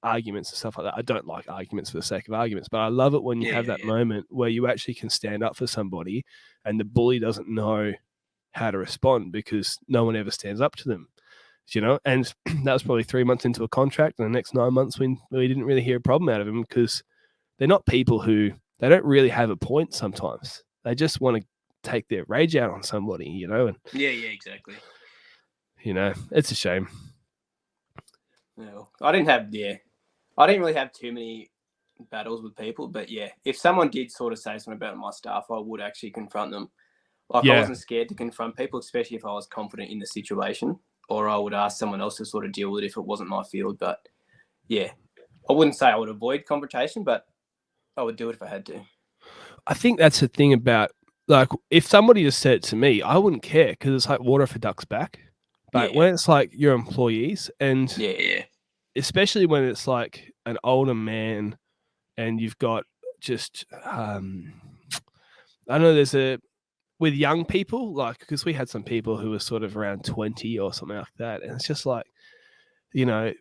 arguments and stuff like that. I don't like arguments for the sake of arguments, but I love it when you have that moment where you actually can stand up for somebody and the bully doesn't know how to respond because no one ever stands up to them, you know? And that was probably 3 months into a contract. And the next 9 months, we didn't really hear a problem out of them because they're not people who, they don't really have a point sometimes. They just want to take their rage out on somebody, you know? And yeah, exactly. You know, it's a shame. No, I didn't really have too many battles with people, but yeah, if someone did sort of say something about my staff, I would actually confront them. Like I wasn't scared to confront people, especially if I was confident in the situation, or I would ask someone else to sort of deal with it if it wasn't my field. But yeah, I wouldn't say I would avoid confrontation, but I would do it if I had to. I think that's the thing about, like, if somebody just said it to me, I wouldn't care because it's like water for ducks back. But when it's like your employees and especially when it's like an older man and you've got just, I don't know, with young people, like, because we had some people who were sort of around 20 or something like that. And it's just like, you know,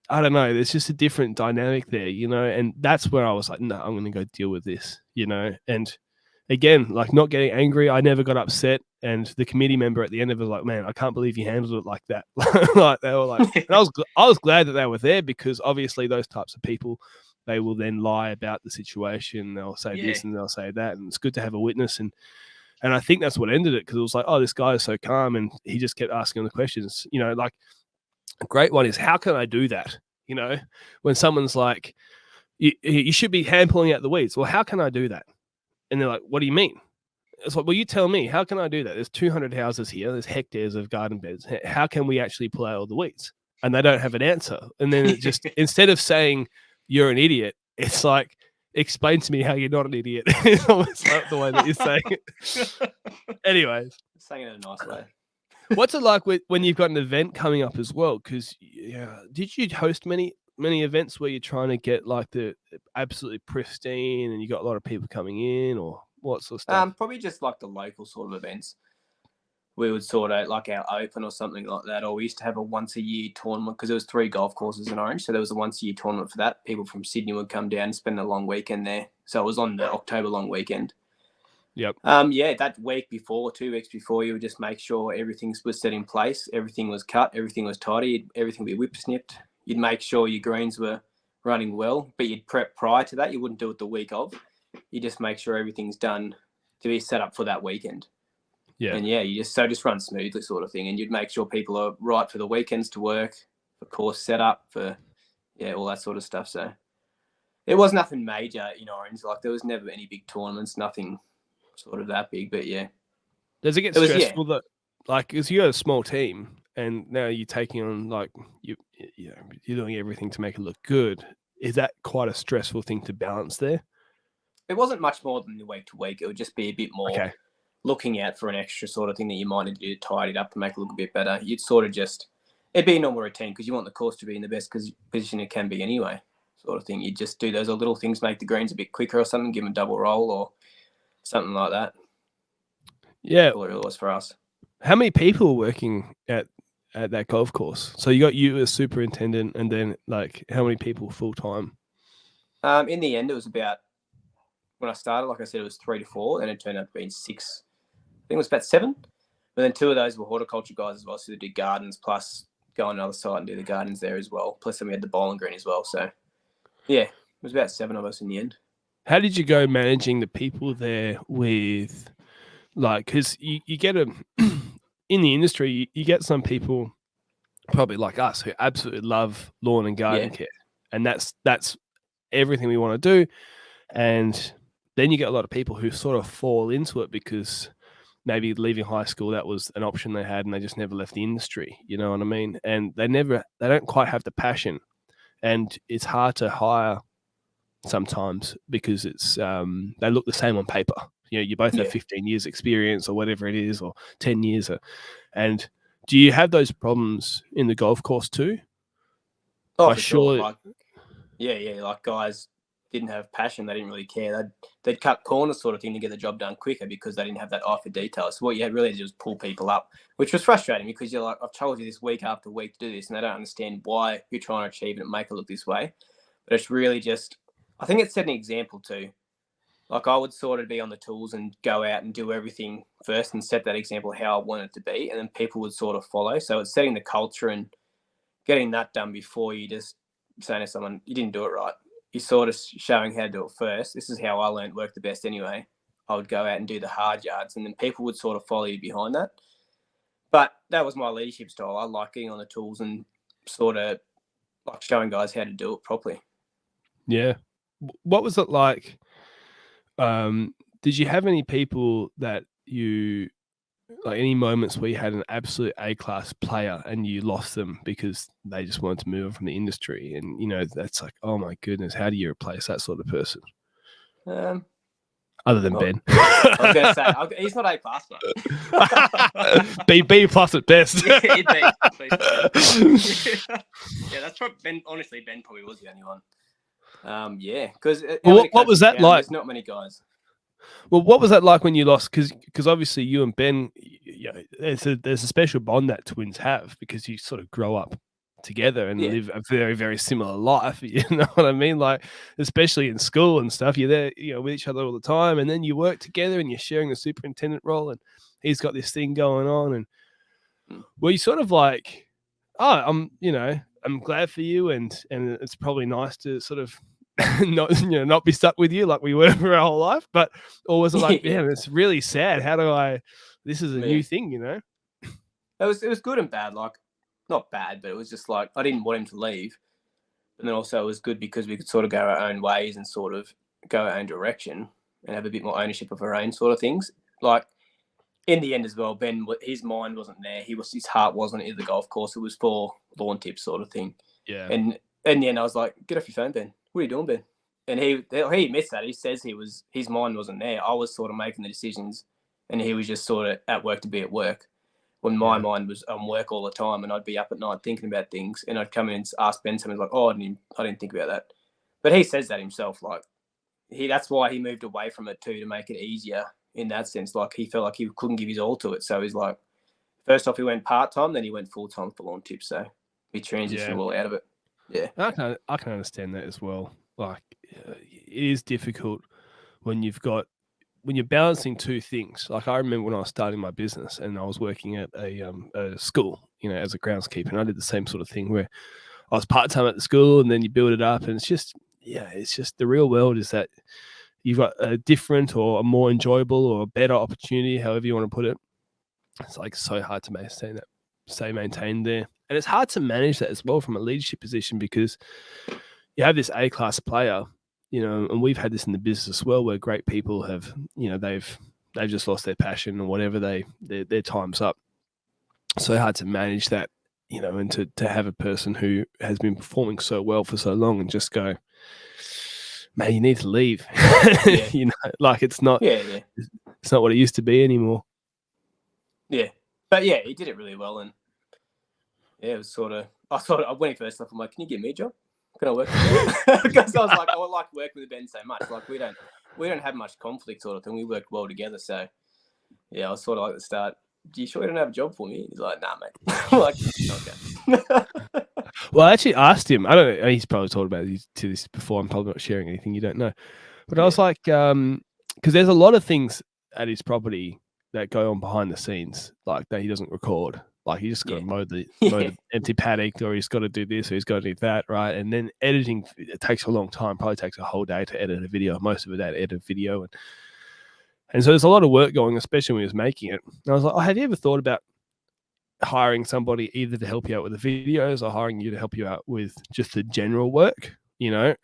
I don't know. There's just a different dynamic there, you know, and that's where I was like, no, I'm going to go deal with this, you know. And again, like not getting angry, I never got upset. And the committee member at the end of it was like, "Man, I can't believe you handled it like that." Like they were like, and I was glad that they were there because obviously those types of people, they will then lie about the situation. They'll say this and they'll say that, and it's good to have a witness. And I think that's what ended it because it was like, oh, this guy is so calm, and he just kept asking the questions, you know, like. A great one is how can I do that? You know, when someone's like, you should be hand pulling out the weeds. Well, how can I do that? And they're like, what do you mean? It's like, well, you tell me, how can I do that? There's 200 houses here. There's hectares of garden beds. How can we actually pull out all the weeds? And they don't have an answer. And then it just, instead of saying you're an idiot, it's like, explain to me how you're not an idiot. It's almost like the way that you're saying it. Anyways. Saying it in a nice way. What's it like when you've got an event coming up as well? Because did you host many events where you're trying to get like the absolutely pristine and you got a lot of people coming in, or what sort of stuff? Probably just like the local sort of events. We would sort of like our open or something like that, or we used to have a once a year tournament because there was 3 golf courses in Orange, so there was a once a year tournament for that. People from Sydney would come down and spend a long weekend there. So it was on the October long weekend. Yep. That week before, 2 weeks before, you would just make sure everything was set in place, everything was cut, everything was tidy, everything would be whip snipped. You'd make sure your greens were running well, but you'd prep prior to that. You wouldn't do it the week of. You just make sure everything's done to be set up for that weekend. Yeah. And you just run smoothly, sort of thing, and you'd make sure people are right for the weekends to work, for course setup, for all that sort of stuff. So it was nothing major in Orange. Like there was never any big tournaments, nothing sort of that big. But yeah, does it get stressful that, like, because you got a small team and now you're taking on, like, you're doing everything to make it look good? Is that quite a stressful thing to balance there? It wasn't much more than the week to week. It would just be a bit more looking out for an extra sort of thing that you might need to do to tidy it up and make it look a bit better. You'd sort of just, it'd be a normal routine because you want the course to be in the best position it can be anyway, sort of thing. You'd just do those little things, make the greens a bit quicker or something, give them a double roll or something like that. Yeah. That's all it was for us. How many people were working at that golf course? So you got you as superintendent, and then, like, how many people full time? In the end, it was about, when I started, like I said, it was 3 to 4, and it turned out to be 6. I think it was about 7. But then 2 of those were horticulture guys as well, so they did gardens, plus go on another site and do the gardens there as well. Plus then we had the bowling green as well. So yeah, it was about 7 of us in the end. How did you go managing the people there with, like, because you get in the industry, you get some people probably like us who absolutely love lawn and garden care, and that's everything we want to do. And then you get a lot of people who sort of fall into it because maybe leaving high school, that was an option they had, and they just never left the industry. You know what I mean? And they don't quite have the passion, and it's hard to hire sometimes because it's they look the same on paper. You both have 15 years experience or whatever it is, or 10 years. And do you have those problems in the golf course too? Oh, for sure. Like, like guys didn't have passion. They didn't really care. They'd cut corners, sort of thing, to get the job done quicker because they didn't have that eye for detail. So what you had really to do was pull people up, which was frustrating because you're like, I've told you this week after week to do this, and they don't understand why you're trying to achieve it and make it look this way. But it's really just, I think it set an example too. Like I would sort of be on the tools and go out and do everything first and set that example how I want it to be, and then people would sort of follow. So it's setting the culture and getting that done before you just saying to someone, you didn't do it right. You're sort of showing how to do it first. This is how I learned work the best anyway. I would go out and do the hard yards, and then people would sort of follow you behind that. But that was my leadership style. I like getting on the tools and sort of like showing guys how to do it properly. Yeah. What was it like? Did you have any people that you, like, any moments where you had an absolute A-class player and you lost them because they just wanted to move on from the industry? And, that's like, oh my goodness, how do you replace that sort of person? Other than Ben. I was going to say, he's not A-class, but B plus at best. Yeah, that's probably Ben. Honestly, Ben probably was the only one. Because what was that like? There's not many guys. Well, what was that like when you lost? Because obviously you and Ben, there's a special bond that twins have because you sort of grow up together and live a very, very similar life. You know what I mean? Like, especially in school and stuff, you're there, with each other all the time, and then you work together and you're sharing the superintendent role, and he's got this thing going on, and well, you sort of like, I'm glad for you, and it's probably nice to sort of not be stuck with you like we were for our whole life. But, or was it like, damn, it's really sad. How do this is a new thing, It was good and bad. Like, not bad, but it was just like, I didn't want him to leave. And then also it was good because we could sort of go our own ways and sort of go our own direction and have a bit more ownership of our own sort of things. Like, in the end as well, Ben, his mind wasn't there. His heart wasn't in the golf course. It was for lawn tips sort of thing. Yeah. And in the end, I was like, get off your phone, Ben. What are you doing, Ben? And he admits that. He says his mind wasn't there. I was sort of making the decisions, and he was just sort of at work to be at work. When my mind was on work all the time, and I'd be up at night thinking about things, and I'd come in and ask Ben something like, "Oh, I didn't think about that." But he says that himself. Like, that's why he moved away from it too, to make it easier in that sense. Like, he felt like he couldn't give his all to it, so he's like, first off, he went part-time, then he went full-time for lawn tips. So he transitioned all out of it. Yeah, I can understand that as well. Like, it is difficult when you're balancing two things. Like, I remember when I was starting my business and I was working at a school, as a groundskeeper, and I did the same sort of thing where I was part-time at the school, and then you build it up, and it's just the real world is that you've got a different or a more enjoyable or a better opportunity, however you want to put it. It's like so hard to maintain there. And it's hard to manage that as well from a leadership position, because you have this A-class player, and we've had this in the business as well, where great people have, they've just lost their passion or whatever, their time's up. So hard to manage that, and to have a person who has been performing so well for so long and just go, man, you need to leave. Yeah. Like it's not what it used to be anymore. Yeah. But yeah, he did it really well. And yeah, it was when he first left, I'm like, can you give me a job? Can I work with you? Because I was like, I would like working with Ben so much. Like we don't have much conflict sort of thing. We work well together. So yeah, I was sort of like at the start, do you sure you don't have a job for me? He's like, nah, mate. I'm like, okay. Well, I actually asked him, I don't know, he's probably told about this before. I'm probably not sharing anything you don't know. But I was like, because there's a lot of things at his property that go on behind the scenes, like that he doesn't record. Like he just got to mow the empty paddock, or he's got to do this, or he's got to do that, right? And then editing, it takes a long time. Probably takes a whole day to edit a video. Most of the day to edit video, and so there's a lot of work going, especially when he was making it. And I was like, oh, have you ever thought about hiring somebody either to help you out with the videos, or hiring you to help you out with just the general work,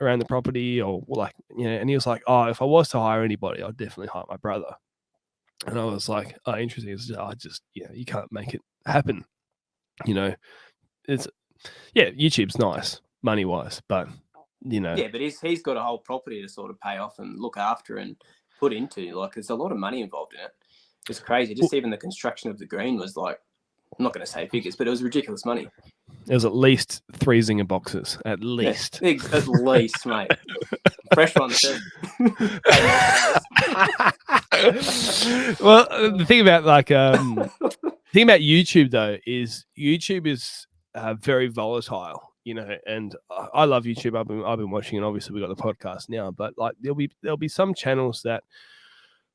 around the property, or like, and he was like, oh, if I was to hire anybody, I'd definitely hire my brother. And I was like, oh, interesting. It's just, you can't make it happen. YouTube's nice money wise, but Yeah, but he's got a whole property to sort of pay off and look after and put into. Like, there's a lot of money involved in it. It's crazy. Just even the construction of the green was like, I'm not going to say figures, but it was ridiculous money. It was at least 3 Zinger boxes, at least. Yeah, at least, mate. Fresh ones too. Well, the thing about YouTube though is YouTube is very volatile, and I love YouTube. I've been watching it. Obviously, we got the podcast now, but like there'll be some channels that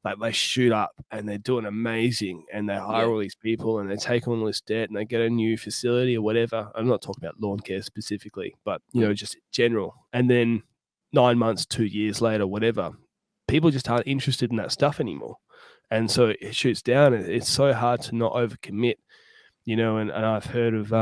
like they shoot up and they're doing amazing, and they hire all these people and they take on all this debt and they get a new facility or whatever. I'm not talking about lawn care specifically, but just general. And then 9 months, 2 years later, whatever, people just aren't interested in that stuff anymore. And so it shoots down, and it's so hard to not overcommit, and I've heard of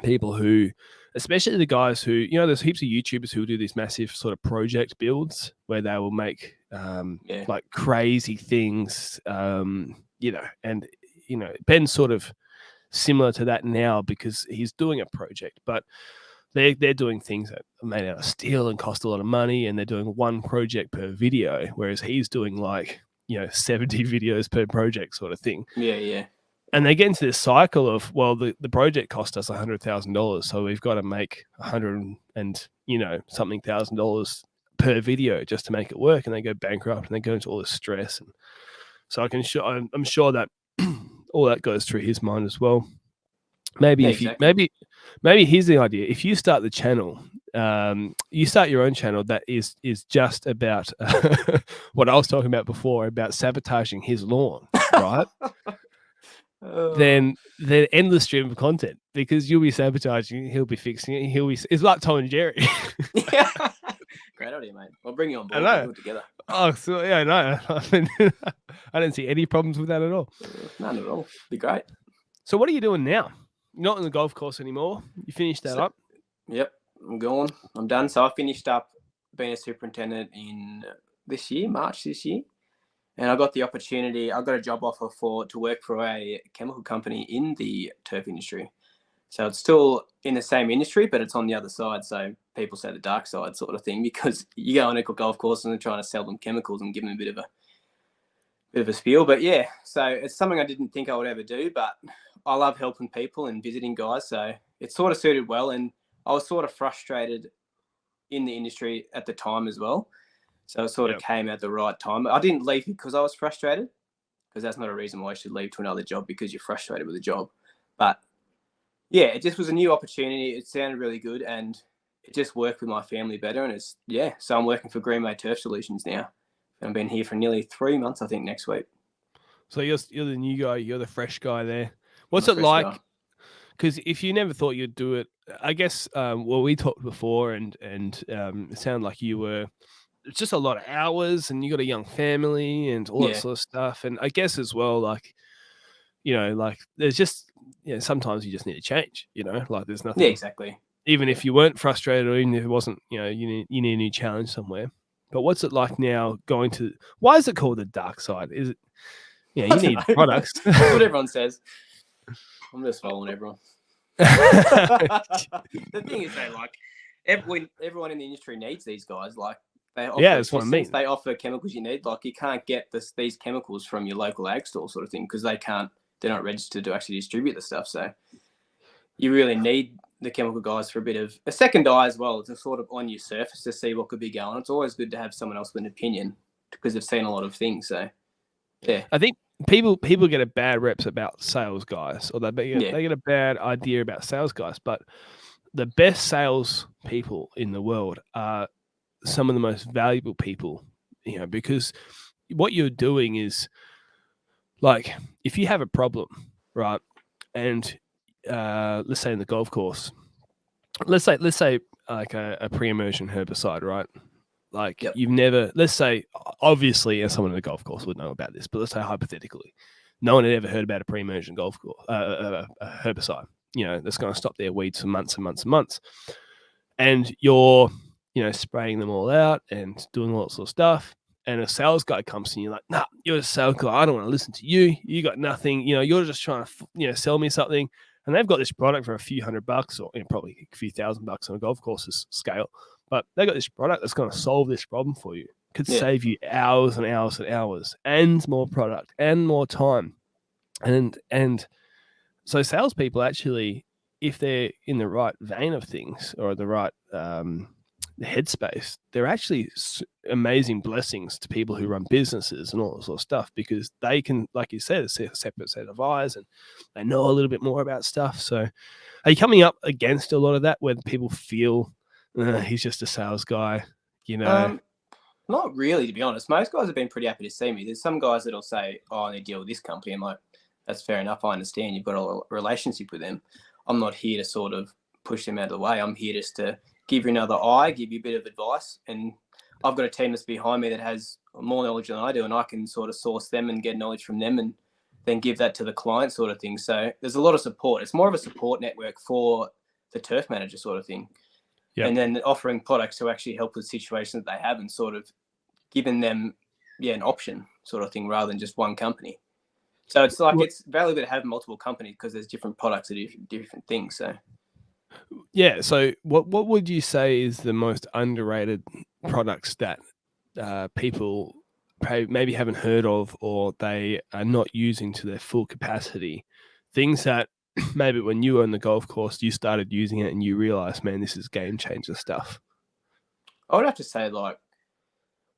people who, especially the guys who, there's heaps of YouTubers who do these massive sort of project builds where they will make like crazy things, and, Ben's sort of similar to that now because he's doing a project, but they're doing things that are made out of steel and cost a lot of money, and they're doing one project per video, whereas he's doing like, 70 videos per project sort of thing. Yeah. And they get into this cycle of, well, the project cost us $100,000, so we've got to make $100 and something $1,000 per video just to make it work, and they go bankrupt and they go into all this stress. And so I'm sure that all that goes through his mind as well. Maybe maybe here's the idea: if you start the channel, you start your own channel that is just about what I was talking about before, about sabotaging his lawn, right? Then endless stream of content, because you'll be sabotaging, he'll be fixing it, it's like Tom and Jerry. Yeah. Great idea, mate. I'll bring you on board. We'll do it together. Oh, so yeah, no, I don't see any problems with that at all. None at all. Be great. So what are you doing now? You're not on the golf course anymore. You finished that up? Yep, I'm gone. I'm done. So I finished up being a superintendent in March this year. And I got the opportunity, I got a job offer to work for a chemical company in the turf industry. So it's still in the same industry, but it's on the other side. So people say the dark side sort of thing, because you go on a golf course and they're trying to sell them chemicals and give them a bit of a spiel. But yeah, so it's something I didn't think I would ever do, but I love helping people and visiting guys. So it sort of suited well. And I was sort of frustrated in the industry at the time as well. So it sort of came at the right time. I didn't leave because I was frustrated, because that's not a reason why I should leave to another job because you're frustrated with a job. But yeah, it just was a new opportunity. It sounded really good, and it just worked with my family better. And so I'm working for Greenway Turf Solutions now. I've been here for nearly 3 months, I think, next week. So you're the new guy, you're the fresh guy there. What's it like? Because if you never thought you'd do it, I guess, we talked before, and it sounded like you were it's just a lot of hours, and you got a young family and all that Yeah. sort of stuff. And I guess as well, like, like there's just, sometimes you just need to change, like there's Yeah, nothing, exactly. even if you weren't frustrated or even if it wasn't, you need a new challenge somewhere. But what's it like now going to, why is it called the dark side? Is it, I you don't need know. products. That's what everyone says. I'm just following everyone. The thing is, though, like everyone in the industry needs these guys. Like they offer That's what I assistance, mean. they offer chemicals you need. Like you can't get these chemicals from your local ag store, sort of thing, because they're not registered to actually distribute the stuff. So you really need the chemical guys for a bit of a second eye as well, to sort of on your surface to see what could be going on. It's always good to have someone else with an opinion because they've seen a lot of things. So yeah, I think people get a bad reps about sales guys, or they get a bad idea about sales guys. But the best sales people in the world are some of the most valuable people, because what you're doing is, like, if you have a problem, right, and let's say in the golf course, let's say like a pre-immersion herbicide, right? Like yep, you've never, let's say, obviously, as someone in the golf course would know about this, but let's say hypothetically, no one had ever heard about a pre-immersion golf course, a herbicide, that's going to stop their weeds for months and months and months. And you're, spraying them all out and doing all that sort of stuff. And a sales guy comes in, you're like, nah, you're a sales guy. I don't want to listen to you. You got nothing. You're just trying to, sell me something. And they've got this product for a few $100 or probably a few $1,000 on a golf course's scale. But they got this product that's going to solve this problem for you. Could save you hours and hours and hours, and more product and more time. And so salespeople actually, if they're in the right vein of things or the right headspace, they're actually amazing blessings to people who run businesses and all that sort of stuff, because they can, like you said, a separate set of eyes and they know a little bit more about stuff. So are you coming up against a lot of that where people feel he's just a sales guy, Not really, to be honest. Most guys have been pretty happy to see me. There's some guys that'll say, "Oh, I need to deal with this company." I'm like, "That's fair enough. I understand you've got a relationship with them. I'm not here to sort of push them out of the way. I'm here just to give you another eye, give you a bit of advice, and I've got a team that's behind me that has more knowledge than I do, and I can sort of source them and get knowledge from them, and then give that to the client, sort of thing. So there's a lot of support. It's more of a support network for the turf manager, sort of thing." Yep. And then offering products to actually help with situations that they have, and sort of giving them an option, sort of thing, rather than just one company. So it's like it's valuable to have multiple companies because there's different products that do different things. So yeah. So what would you say is the most underrated products that people maybe haven't heard of, or they are not using to their full capacity? Things that maybe when you were on the golf course, you started using it and you realized, man, this is game changer stuff. I would have to say, like,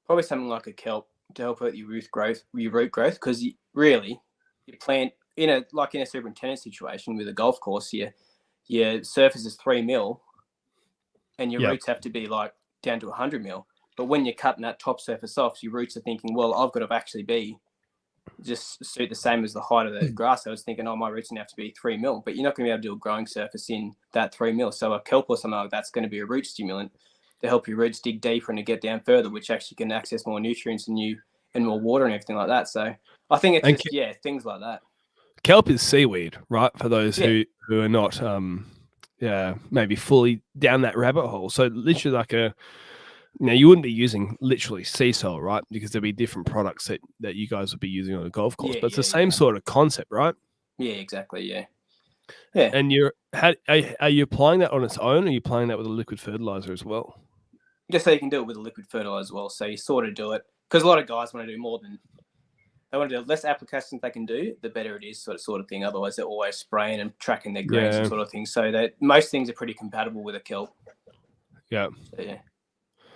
probably something like a kelp to help out your root growth, because really, you plant like in a superintendent situation with a golf course, your surface is 3 mil, and your roots have to be like down to 100 mil. But when you're cutting that top surface off, your roots are thinking, well, I've got to actually be just suit the same as the height of the grass. I was thinking, oh, my roots have to be 3 mil, but you're not going to be able to do a growing surface in that 3 mil. So a kelp or something like that's going to be a root stimulant to help your roots dig deeper and to get down further, which actually can access more nutrients and more water and everything like that. So I think it's just things like that. Kelp is seaweed, right? For those who are not maybe fully down that rabbit hole. So literally like you wouldn't be using literally sea salt, right? Because there'd be different products that you guys would be using on a golf course. But it's the same sort of concept, right? Yeah, exactly. Yeah. And are you applying that on its own, or are you applying that with a liquid fertilizer as well? Just so you can do it with a liquid fertilizer as well. So you sort of do it because a lot of guys want to do more than they want to do. Less applications they can do, the better it is, sort of thing. Otherwise, they're always spraying and tracking their grains and sort of thing. So that most things are pretty compatible with a kelp. Yeah. So, yeah.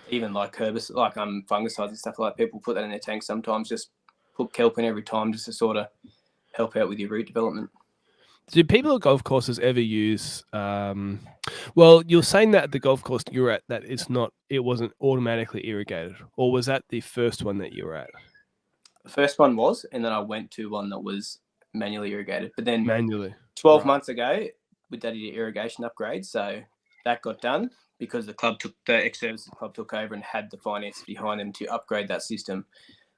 Even like herbicides, like fungicides and stuff like that, people put that in their tanks sometimes. Just put kelp in every time just to sort of help out with your root development. Do people at golf courses ever use? Well, you're saying that at the golf course you were at, that it wasn't automatically irrigated, or was that the first one that you were at? The first one was, and then I went to one that was manually irrigated. But then 12 months ago, we did an irrigation upgrade, so that got done. because the ex-services club took over and had the finances behind them to upgrade that system.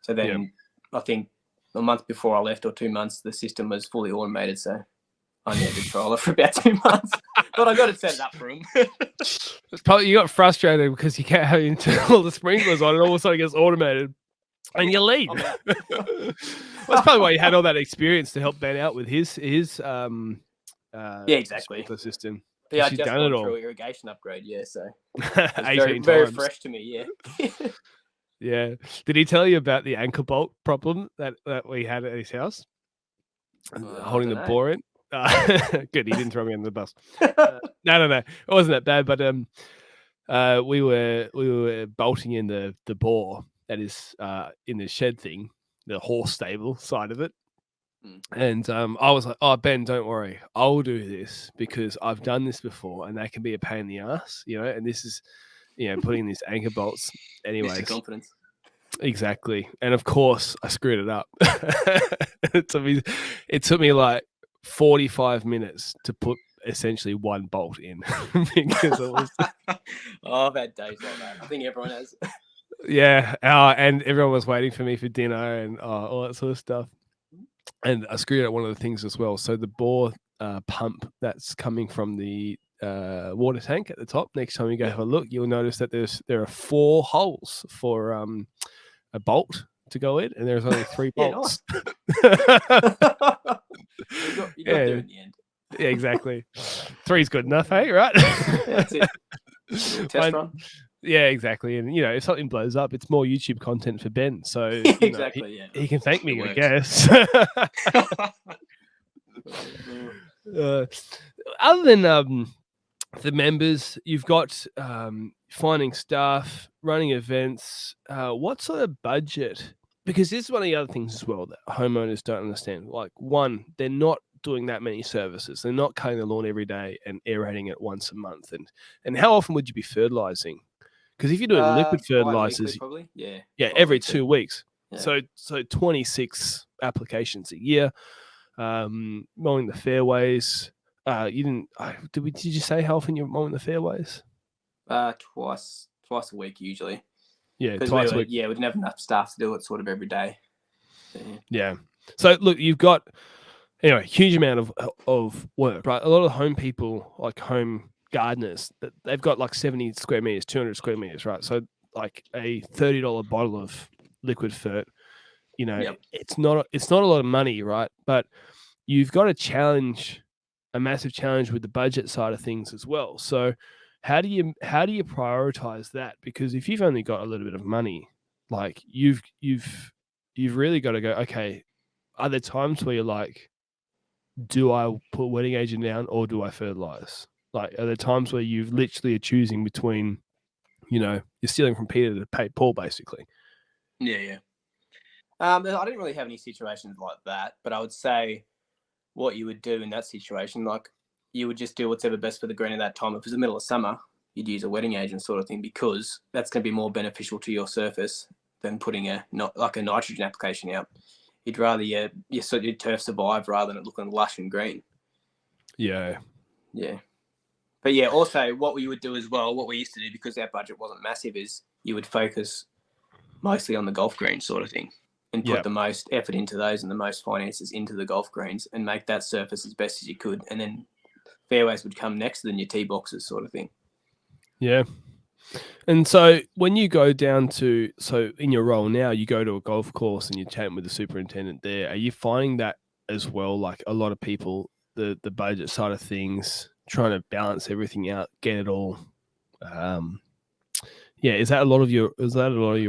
So then I think a month before I left, or 2 months, the system was fully automated. So I only had to trial it for about 2 months, but I got it set up for him. It's probably, you got frustrated because you can't have all the sprinklers on, and all of a sudden it gets automated, and you leave. That's probably why you had all that experience to help Ben out with his exactly. sprinkler system. Yeah, I just gone through an irrigation upgrade. Yeah, so it's very fresh to me. Yeah. Yeah. Did he tell you about the anchor bolt problem that we had at his house? Holding the bore in? Good, he didn't throw me under the bus. No. It wasn't that bad, but we were bolting in the bore that is in the shed thing, the horse stable side of it. And I was like, "Oh, Ben, don't worry. I'll do this because I've done this before, and that can be a pain in the ass, you know. And this is, putting these anchor bolts, anyways." Confidence. Exactly, and of course, I screwed it up. It took me like 45 minutes to put essentially one bolt in because it was. I've had days like that. I think everyone has. Yeah, and everyone was waiting for me for dinner and all that sort of stuff. And I screwed up one of the things as well. So the bore pump that's coming from the water tank at the top. Next time you go have a look, you'll notice that there are 4 holes for a bolt to go in, and there's only 3 bolts. You got there in the end. Yeah, exactly. 3's good enough, hey? Right? That's it. Test run. Yeah, exactly. And if something blows up, it's more YouTube content for Ben. So exactly, he can thank me, I guess. Other than the members, you've got finding staff, running events. What sort of budget? Because this is one of the other things as well that homeowners don't understand. Like, one, they're not doing that many services. They're not cutting the lawn every day and aerating it once a month. And how often would you be fertilizing? Because if you're doing liquid fertilizers, probably, every 2 weeks. Yeah. So 26 applications a year. Mowing the fairways. Did you say how often you're mowing the fairways? Twice a week usually. Yeah, twice a week. Yeah, we didn't have enough staff to do it sort of every day. Yeah. So look, you've got a huge amount of work, right? A lot of home people, like home gardeners, that they've got like 70 square meters, 200 square meters, right? So like a $30 bottle of liquid fert, it's not a lot of money, right? But you've got a massive challenge with the budget side of things as well. So how do you prioritize that? Because if you've only got a little bit of money, like you've really got to go, okay, are there times where you're like, do I put wetting agent down or do I fertilize? Like, are there times where you literally are choosing between, you're stealing from Peter to pay Paul, basically? Yeah. I didn't really have any situations like that, but I would say what you would do in that situation, like you would just do whatever best for the green at that time. If it was the middle of summer, you'd use a wetting agent sort of thing, because that's going to be more beneficial to your surface than putting a nitrogen application out. You'd rather your turf survive rather than it looking lush and green. Yeah. But yeah, also what we would do as well, what we used to do, because our budget wasn't massive, is you would focus mostly on the golf green sort of thing and put the most effort into those and the most finances into the golf greens and make that surface as best as you could. And then fairways would come next, than your tee boxes sort of thing. Yeah. And so when you go down to, in your role now, you go to a golf course and you're chatting with the superintendent there, are you finding that as well? Like a lot of people, the budget side of things, trying to balance everything out, get it all. Is that a lot of your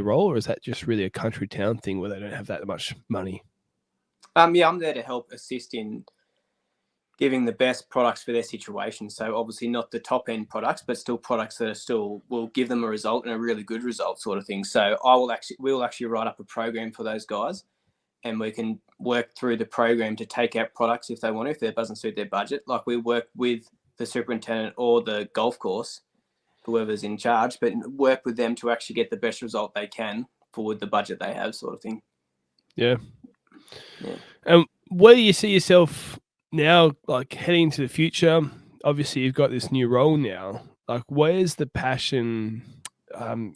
role, or is that just really a country town thing where they don't have that much money? I'm there to help assist in giving the best products for their situation. So obviously not the top end products, but still products that will give them a result, and a really good result sort of thing. So we'll actually write up a program for those guys, and we can work through the program to take out products if they want to, if that doesn't suit their budget. Like we work with the superintendent or the golf course, whoever's in charge, but work with them to actually get the best result they can for the budget they have, sort of thing. Yeah. And where do you see yourself now, like heading into the future? Obviously, you've got this new role now. like, where's the passion?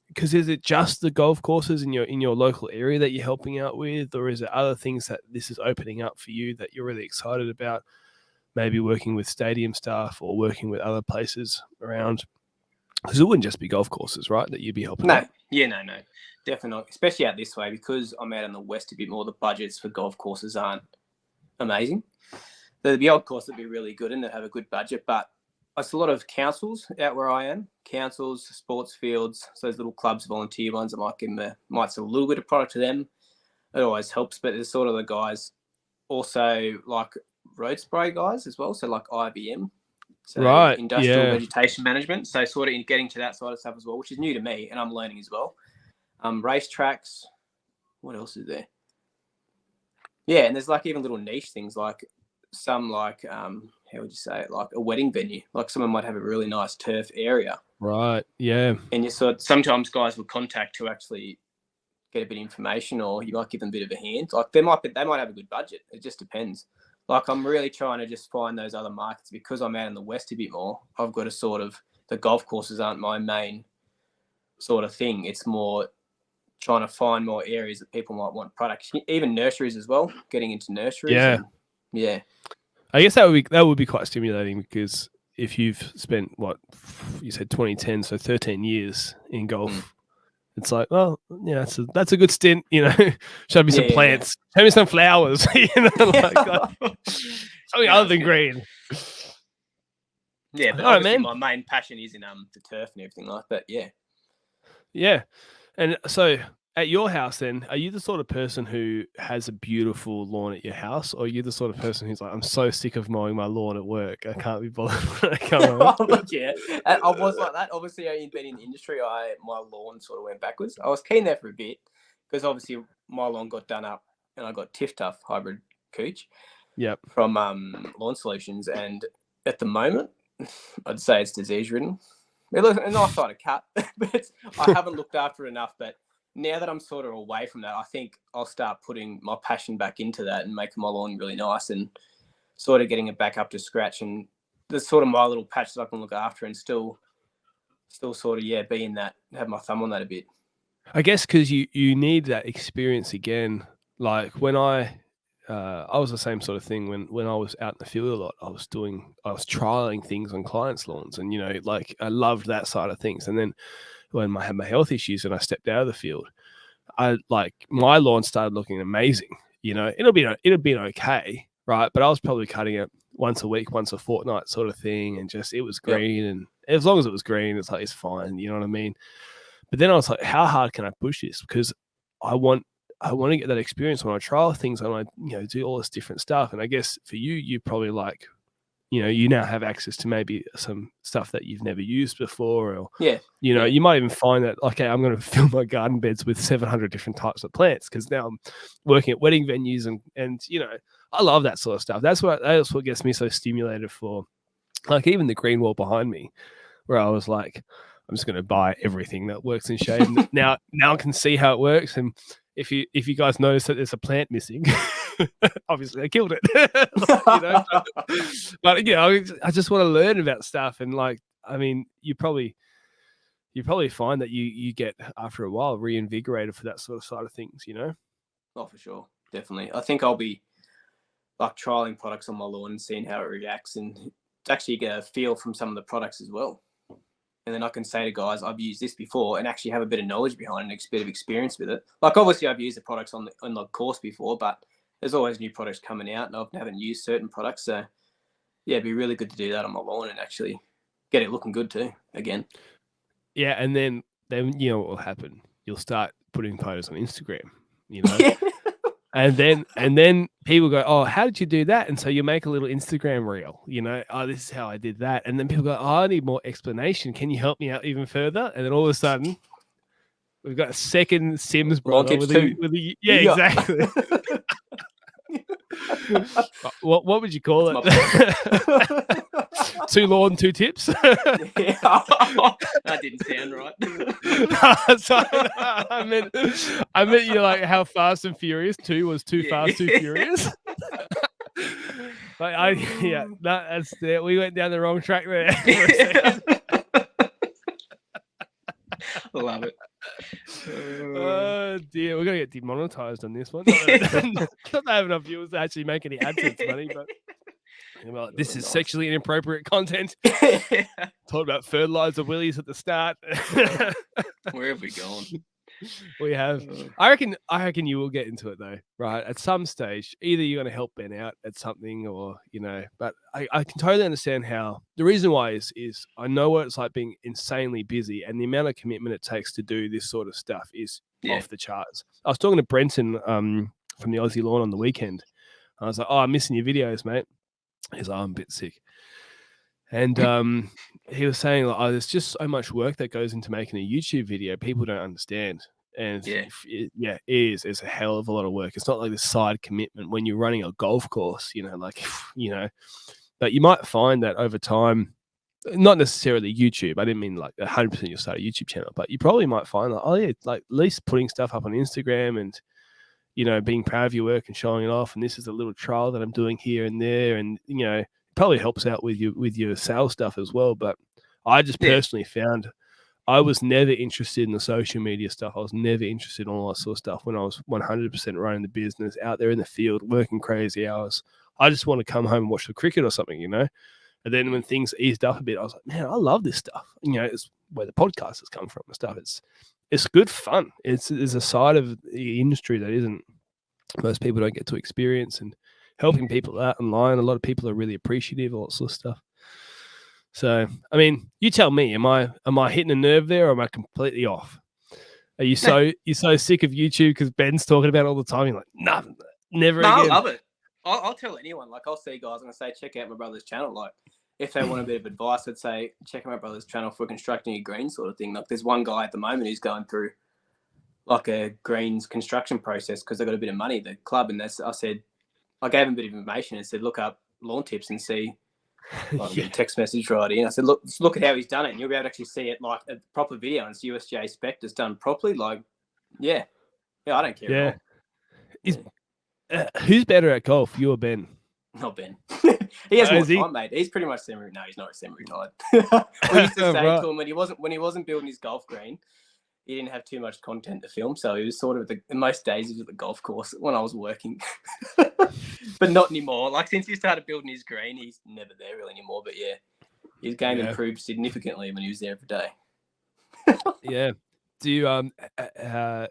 Because is it just the golf courses in your local area that you're helping out with, or is it other things that this is opening up for you that you're really excited about? Maybe working with stadium staff or working with other places around, because it wouldn't just be golf courses, right? That you'd be helping. No, out. yeah, no, definitely not. Especially out this way, because I'm out in the west a bit more. The budgets for golf courses aren't amazing. There'd be odd course that'd be really good and that have a good budget, but it's a lot of councils out where I am. Councils, sports fields, so those little clubs, volunteer ones that might give them might sell a little bit of product to them. It always helps, but there's sort of the guys also like road spray guys as well. So like IBM, so Right, industrial yeah. vegetation management. So sort of in getting to that side of stuff as well, which is new to me and I'm learning as well. Racetracks. What else is there? Yeah, and there's like even little niche things like some like how would you say it, like a wedding venue. Like someone might have a really nice turf area. Right. Yeah. And you sort sometimes guys will contact to actually get a bit of information, or you might give them a bit of a hand. Like they might have a good budget. It just depends. Like I'm really trying to just find those other markets because I'm out in the west a bit more. I've got a sort of the golf courses aren't my main sort of thing. It's more trying to find more areas that people might want products. Even nurseries as well. Getting into nurseries. Yeah. Yeah. I guess that would be quite stimulating, because if you've spent what you said 2010, so 13 years in golf, it's like, well, yeah, that's a good stint, you know. Show me some plants, show me some flowers, you know, like something other than green. Yeah, but obviously my main passion is in the turf and everything like that. Yeah. Yeah, and so at your house, then, are you the sort of person who has a beautiful lawn at your house, or are you the sort of person who's like, I'm so sick of mowing my lawn at work, I can't be bothered when I come home? Yeah, I was like that. Obviously, I've been in the industry. My lawn sort of went backwards. I was keen there for a bit because obviously my lawn got done up and I got Tiff Tough hybrid cooch. Yep. From Lawn Solutions, and at the moment, I'd say it's disease ridden. It looks a nice side of cut, but I haven't looked after it enough. But now that I'm sort of away from that, I think I'll start putting my passion back into that and making my lawn really nice and sort of getting it back up to scratch. And there's sort of my little patch that I can look after and still sort of, be in that, have my thumb on that a bit. I guess because you need that experience again. Like when I was the same sort of thing when I was out in the field a lot. I was trialing things on clients' lawns, and like I loved that side of things. And then when I had my health issues and I stepped out of the field, I like my lawn started looking amazing. It'll be okay, right? But I was probably cutting it once a week, once a fortnight sort of thing, and just it was green, and as long as it was green, it's like it's fine. You know what I mean? But then I was like, how hard can I push this? Because I want to get that experience when I trial things, and I do all this different stuff. And I guess for you probably like, you now have access to maybe some stuff that you've never used before, or you might even find that, okay, I'm going to fill my garden beds with 700 different types of plants because now I'm working at wedding venues, and I love that sort of stuff. That's what gets me so stimulated for, like, even the green wall behind me, where I was like, I'm just going to buy everything that works in shade. now I can see how it works. And if you guys notice that there's a plant missing, obviously I killed it. But I just want to learn about stuff. And like, I mean, you probably find that you get, after a while, reinvigorated for that sort of side of things, Oh, for sure. Definitely. I think I'll be like trialing products on my lawn and seeing how it reacts, and to actually get a feel from some of the products as well. And then I can say to guys, I've used this before, and actually have a bit of knowledge behind it, a bit of experience with it. Like, obviously, I've used the products on the course before, but there's always new products coming out, and I haven't used certain products. So, yeah, it'd be really good to do that on my lawn and actually get it looking good too, again. Yeah, and then what will happen? You'll start putting photos on Instagram, And then people go, oh, how did you do that? And so you make a little Instagram reel, oh, this is how I did that. And then people go, oh, I need more explanation. Can you help me out even further? And then all of a sudden, we've got a second Sims brother exactly. What would you call it? 2 lawn, 2 tips. That didn't sound right. I meant you like how Fast and Furious 2 was Too Fast, Too Furious. We went down the wrong track there. Love it. Oh dear, we're gonna get demonetized on this one. Not that I have enough viewers to actually make any AdSense money, but well, this is Nice. sexually inappropriate content. Talk about fertilizer willies at the start. Where have we gone? We have. I reckon you will get into it though, right? At some stage, either you're going to help Ben out at something, or But I can totally understand how. The reason why is I know what it's like being insanely busy, and the amount of commitment it takes to do this sort of stuff is off the charts. I was talking to Brenton from the Aussie Lawn on the weekend. I was like, "Oh, I'm missing your videos, mate." He's like, "I'm a bit sick." And he was saying, like, there's just so much work that goes into making a YouTube video. People don't understand. And it is. It's a hell of a lot of work. It's not like this side commitment when you're running a golf course, but you might find that over time, not necessarily YouTube. I didn't mean like 100% you'll start a YouTube channel, but you probably might find like, at least putting stuff up on Instagram and, being proud of your work and showing it off. And this is a little trial that I'm doing here and there. And, probably helps out with your sales stuff as well. But I just personally found I was never interested in the social media stuff. I was never interested in all that sort of stuff when I was 100% running the business, out there in the field, working crazy hours. I just want to come home and watch the cricket or something, And then when things eased up a bit, I was like, man, I love this stuff. It's where the podcast has come from and stuff. It's good fun. It's a side of the industry that most people don't get to experience, and helping people out online. A lot of people are really appreciative, all that sort of stuff. So, I mean, you tell me, am I hitting a nerve there, or am I completely off? Are you so sick of YouTube because Ben's talking about it all the time? You're like, nah, never again. I love it. I'll tell anyone. Like, I'll see guys and I say, check out my brother's channel. Like, if they want a bit of advice, I'd say, check out my brother's channel for constructing a green sort of thing. Like, there's one guy at the moment who's going through like a greens construction process because they've got a bit of money at the club. And I gave him a bit of information and said, look up lawn tips and see. A text message right in. I said, look at how he's done it, and you'll be able to actually see it like a proper video, and it's USJ spec that's done properly. Like, I don't care. Who's better at golf, you or Ben? Not Ben. He has more time, mate. He's pretty much semi-retired. No, he's not semi-retired. We used to say to him when he wasn't building his golf green, he didn't have too much content to film, so he was sort of most days he was at the golf course when I was working. But not anymore. Like, since he started building his green, he's never there really anymore. But his game improved significantly when he was there every day. Yeah. Do you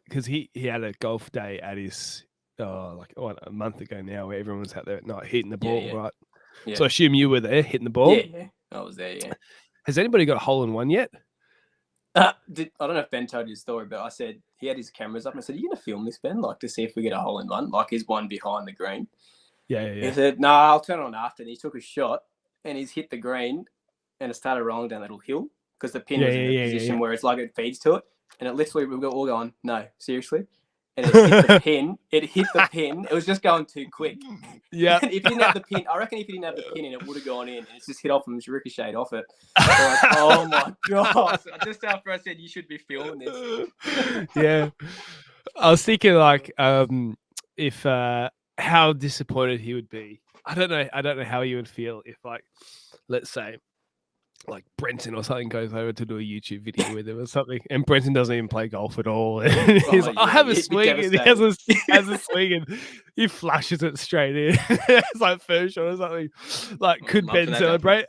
because he had a golf day at his a month ago now, where everyone was out there at night hitting the ball, right? Yeah. So I assume you were there hitting the ball. Yeah, I was there. Yeah. Has anybody got a hole in one yet? I don't know if Ben told you the story, but I said he had his cameras up. And I said, "Are you going to film this, Ben? Like, to see if we get a hole in one? Like, his one behind the green." Yeah. He said, "No, I'll turn it on after." And he took a shot, and he's hit the green, and it started rolling down that little hill because the pin was in a position where it's like it feeds to it, and it literally we were all going, "No, seriously." And it hit the pin. It was just going too quick. Yeah. If he didn't have the pin, I reckon if he didn't have the pin in, it would have gone in. And it's just hit off him, just ricocheted off it. Like, oh my god! Just after I said you should be filming this. Yeah, I was thinking like, if how disappointed he would be. I don't know how he would feel if, like, let's say, like Brenton or something goes over to do a YouTube video with him or something, and Brenton doesn't even play golf at all. And he's like, I have a swing, and he has a swing, and he flashes it straight in. It's like first shot or something. Like, could Ben celebrate?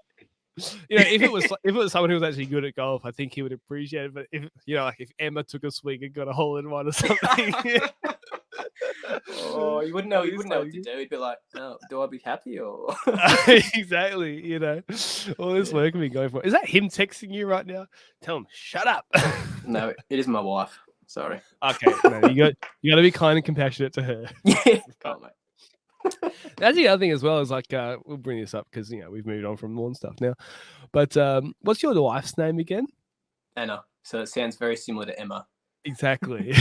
If it was someone who was actually good at golf, I think he would appreciate it. But if if Emma took a swing and got a hole in one or something. Oh, you wouldn't know. You wouldn't know what to do. He'd be like, "Oh, do I be happy or?" Exactly. All this work we go for. Is that him texting you right now? Tell him, shut up. No, it is my wife. Sorry. Okay, no, you got to be kind and compassionate to her. Yeah, can't, mate. That's the other thing as well. Is like, we'll bring this up because we've moved on from lawn stuff now. But what's your wife's name again? Anna. So it sounds very similar to Emma. Exactly.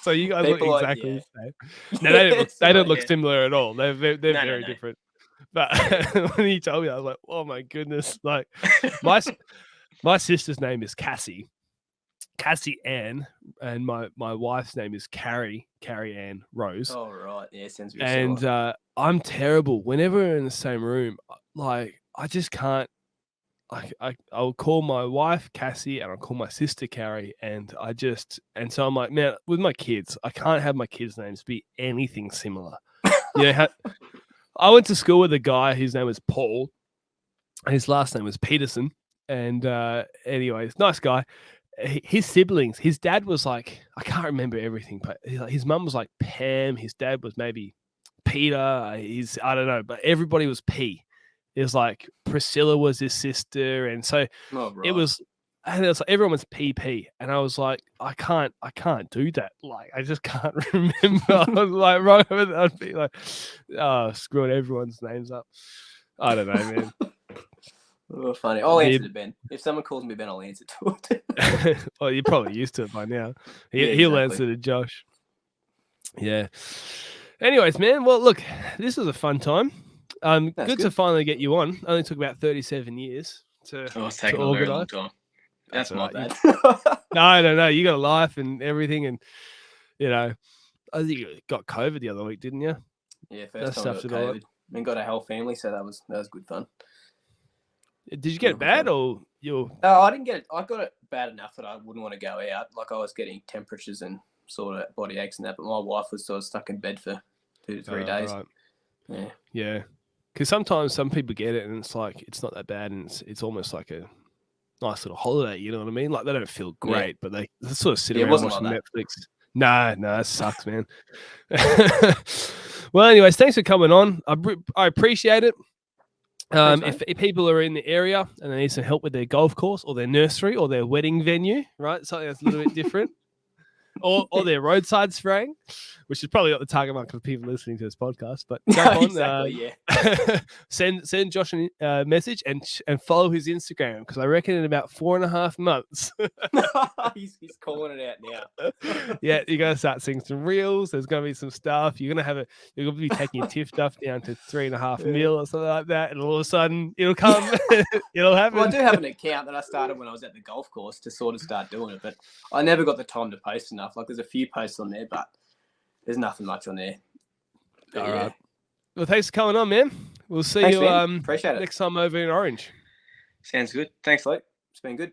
So you guys look exactly the same. No, they don't look similar at all. They're very different. But when he told me, I was like, oh my goodness! Like, my sister's name is Cassie Ann, and my wife's name is Carrie Ann Rose. Oh right, yeah, sounds very similar. And I'm terrible. Whenever we're in the same room, like, I just can't. I'll call my wife Cassie and I'll call my sister Carrie, and so I'm like, man, with my kids, I can't have my kids' names be anything similar. I went to school with a guy whose name was Paul. His last name was Peterson, and anyways, nice guy. His siblings, his dad was like, I can't remember everything, but his mum was like Pam. His dad was maybe Peter. I don't know, but everybody was P. It was like Priscilla was his sister, and so it was. And it was like everyone was PP, and I was like, I can't do that. Like, I just can't remember. I was like, right over there, I'd be like, oh, screwing everyone's names up. I don't know, man. Oh, funny. I'll answer to Ben. If someone calls me Ben, I'll answer to it. Well, you're probably used to it by now. He'll answer to Josh. Yeah. Anyways, man. Well, look, this was a fun time. Good to finally get you on. Only took about 37 years to it's taken a very long time. That's my bad. No. You got a life and everything, and I think you got COVID the other week, didn't you? Yeah, first time I got COVID. And got a whole family, so that was good fun. Did you get it bad or you? No, I didn't get it. I got it bad enough that I wouldn't want to go out. Like I was getting temperatures and sort of body aches and that, but my wife was sort of stuck in bed for 2 to 3 days. Right. Yeah. Because sometimes some people get it and it's like it's not that bad, and it's almost like a nice little holiday. You know what I mean? Like they don't feel great, but they sort of sit around watching Netflix. No, that sucks, man. Well, anyways, thanks for coming on. I appreciate it. If people are in the area and they need some help with their golf course or their nursery or their wedding venue, right? Something that's a little bit different. Or their roadside spraying, which is probably not the target market of people listening to this podcast. But exactly, yeah. send Josh a message and follow his Instagram, because I reckon in about 4.5 months, he's calling it out now. Yeah, you're gonna start seeing some reels. There's gonna be some stuff. You're gonna be taking your TIFF stuff down to 3.5 mil or something like that, and all of a sudden it'll come. It'll happen. Well, I do have an account that I started when I was at the golf course to sort of start doing it, but I never got the time to post enough. Like there's a few posts on there, but there's nothing much on there. All right. Well, thanks for coming on, man. We'll see you Appreciate it. next time over in Orange. Sounds good. Thanks, Luke. It's been good.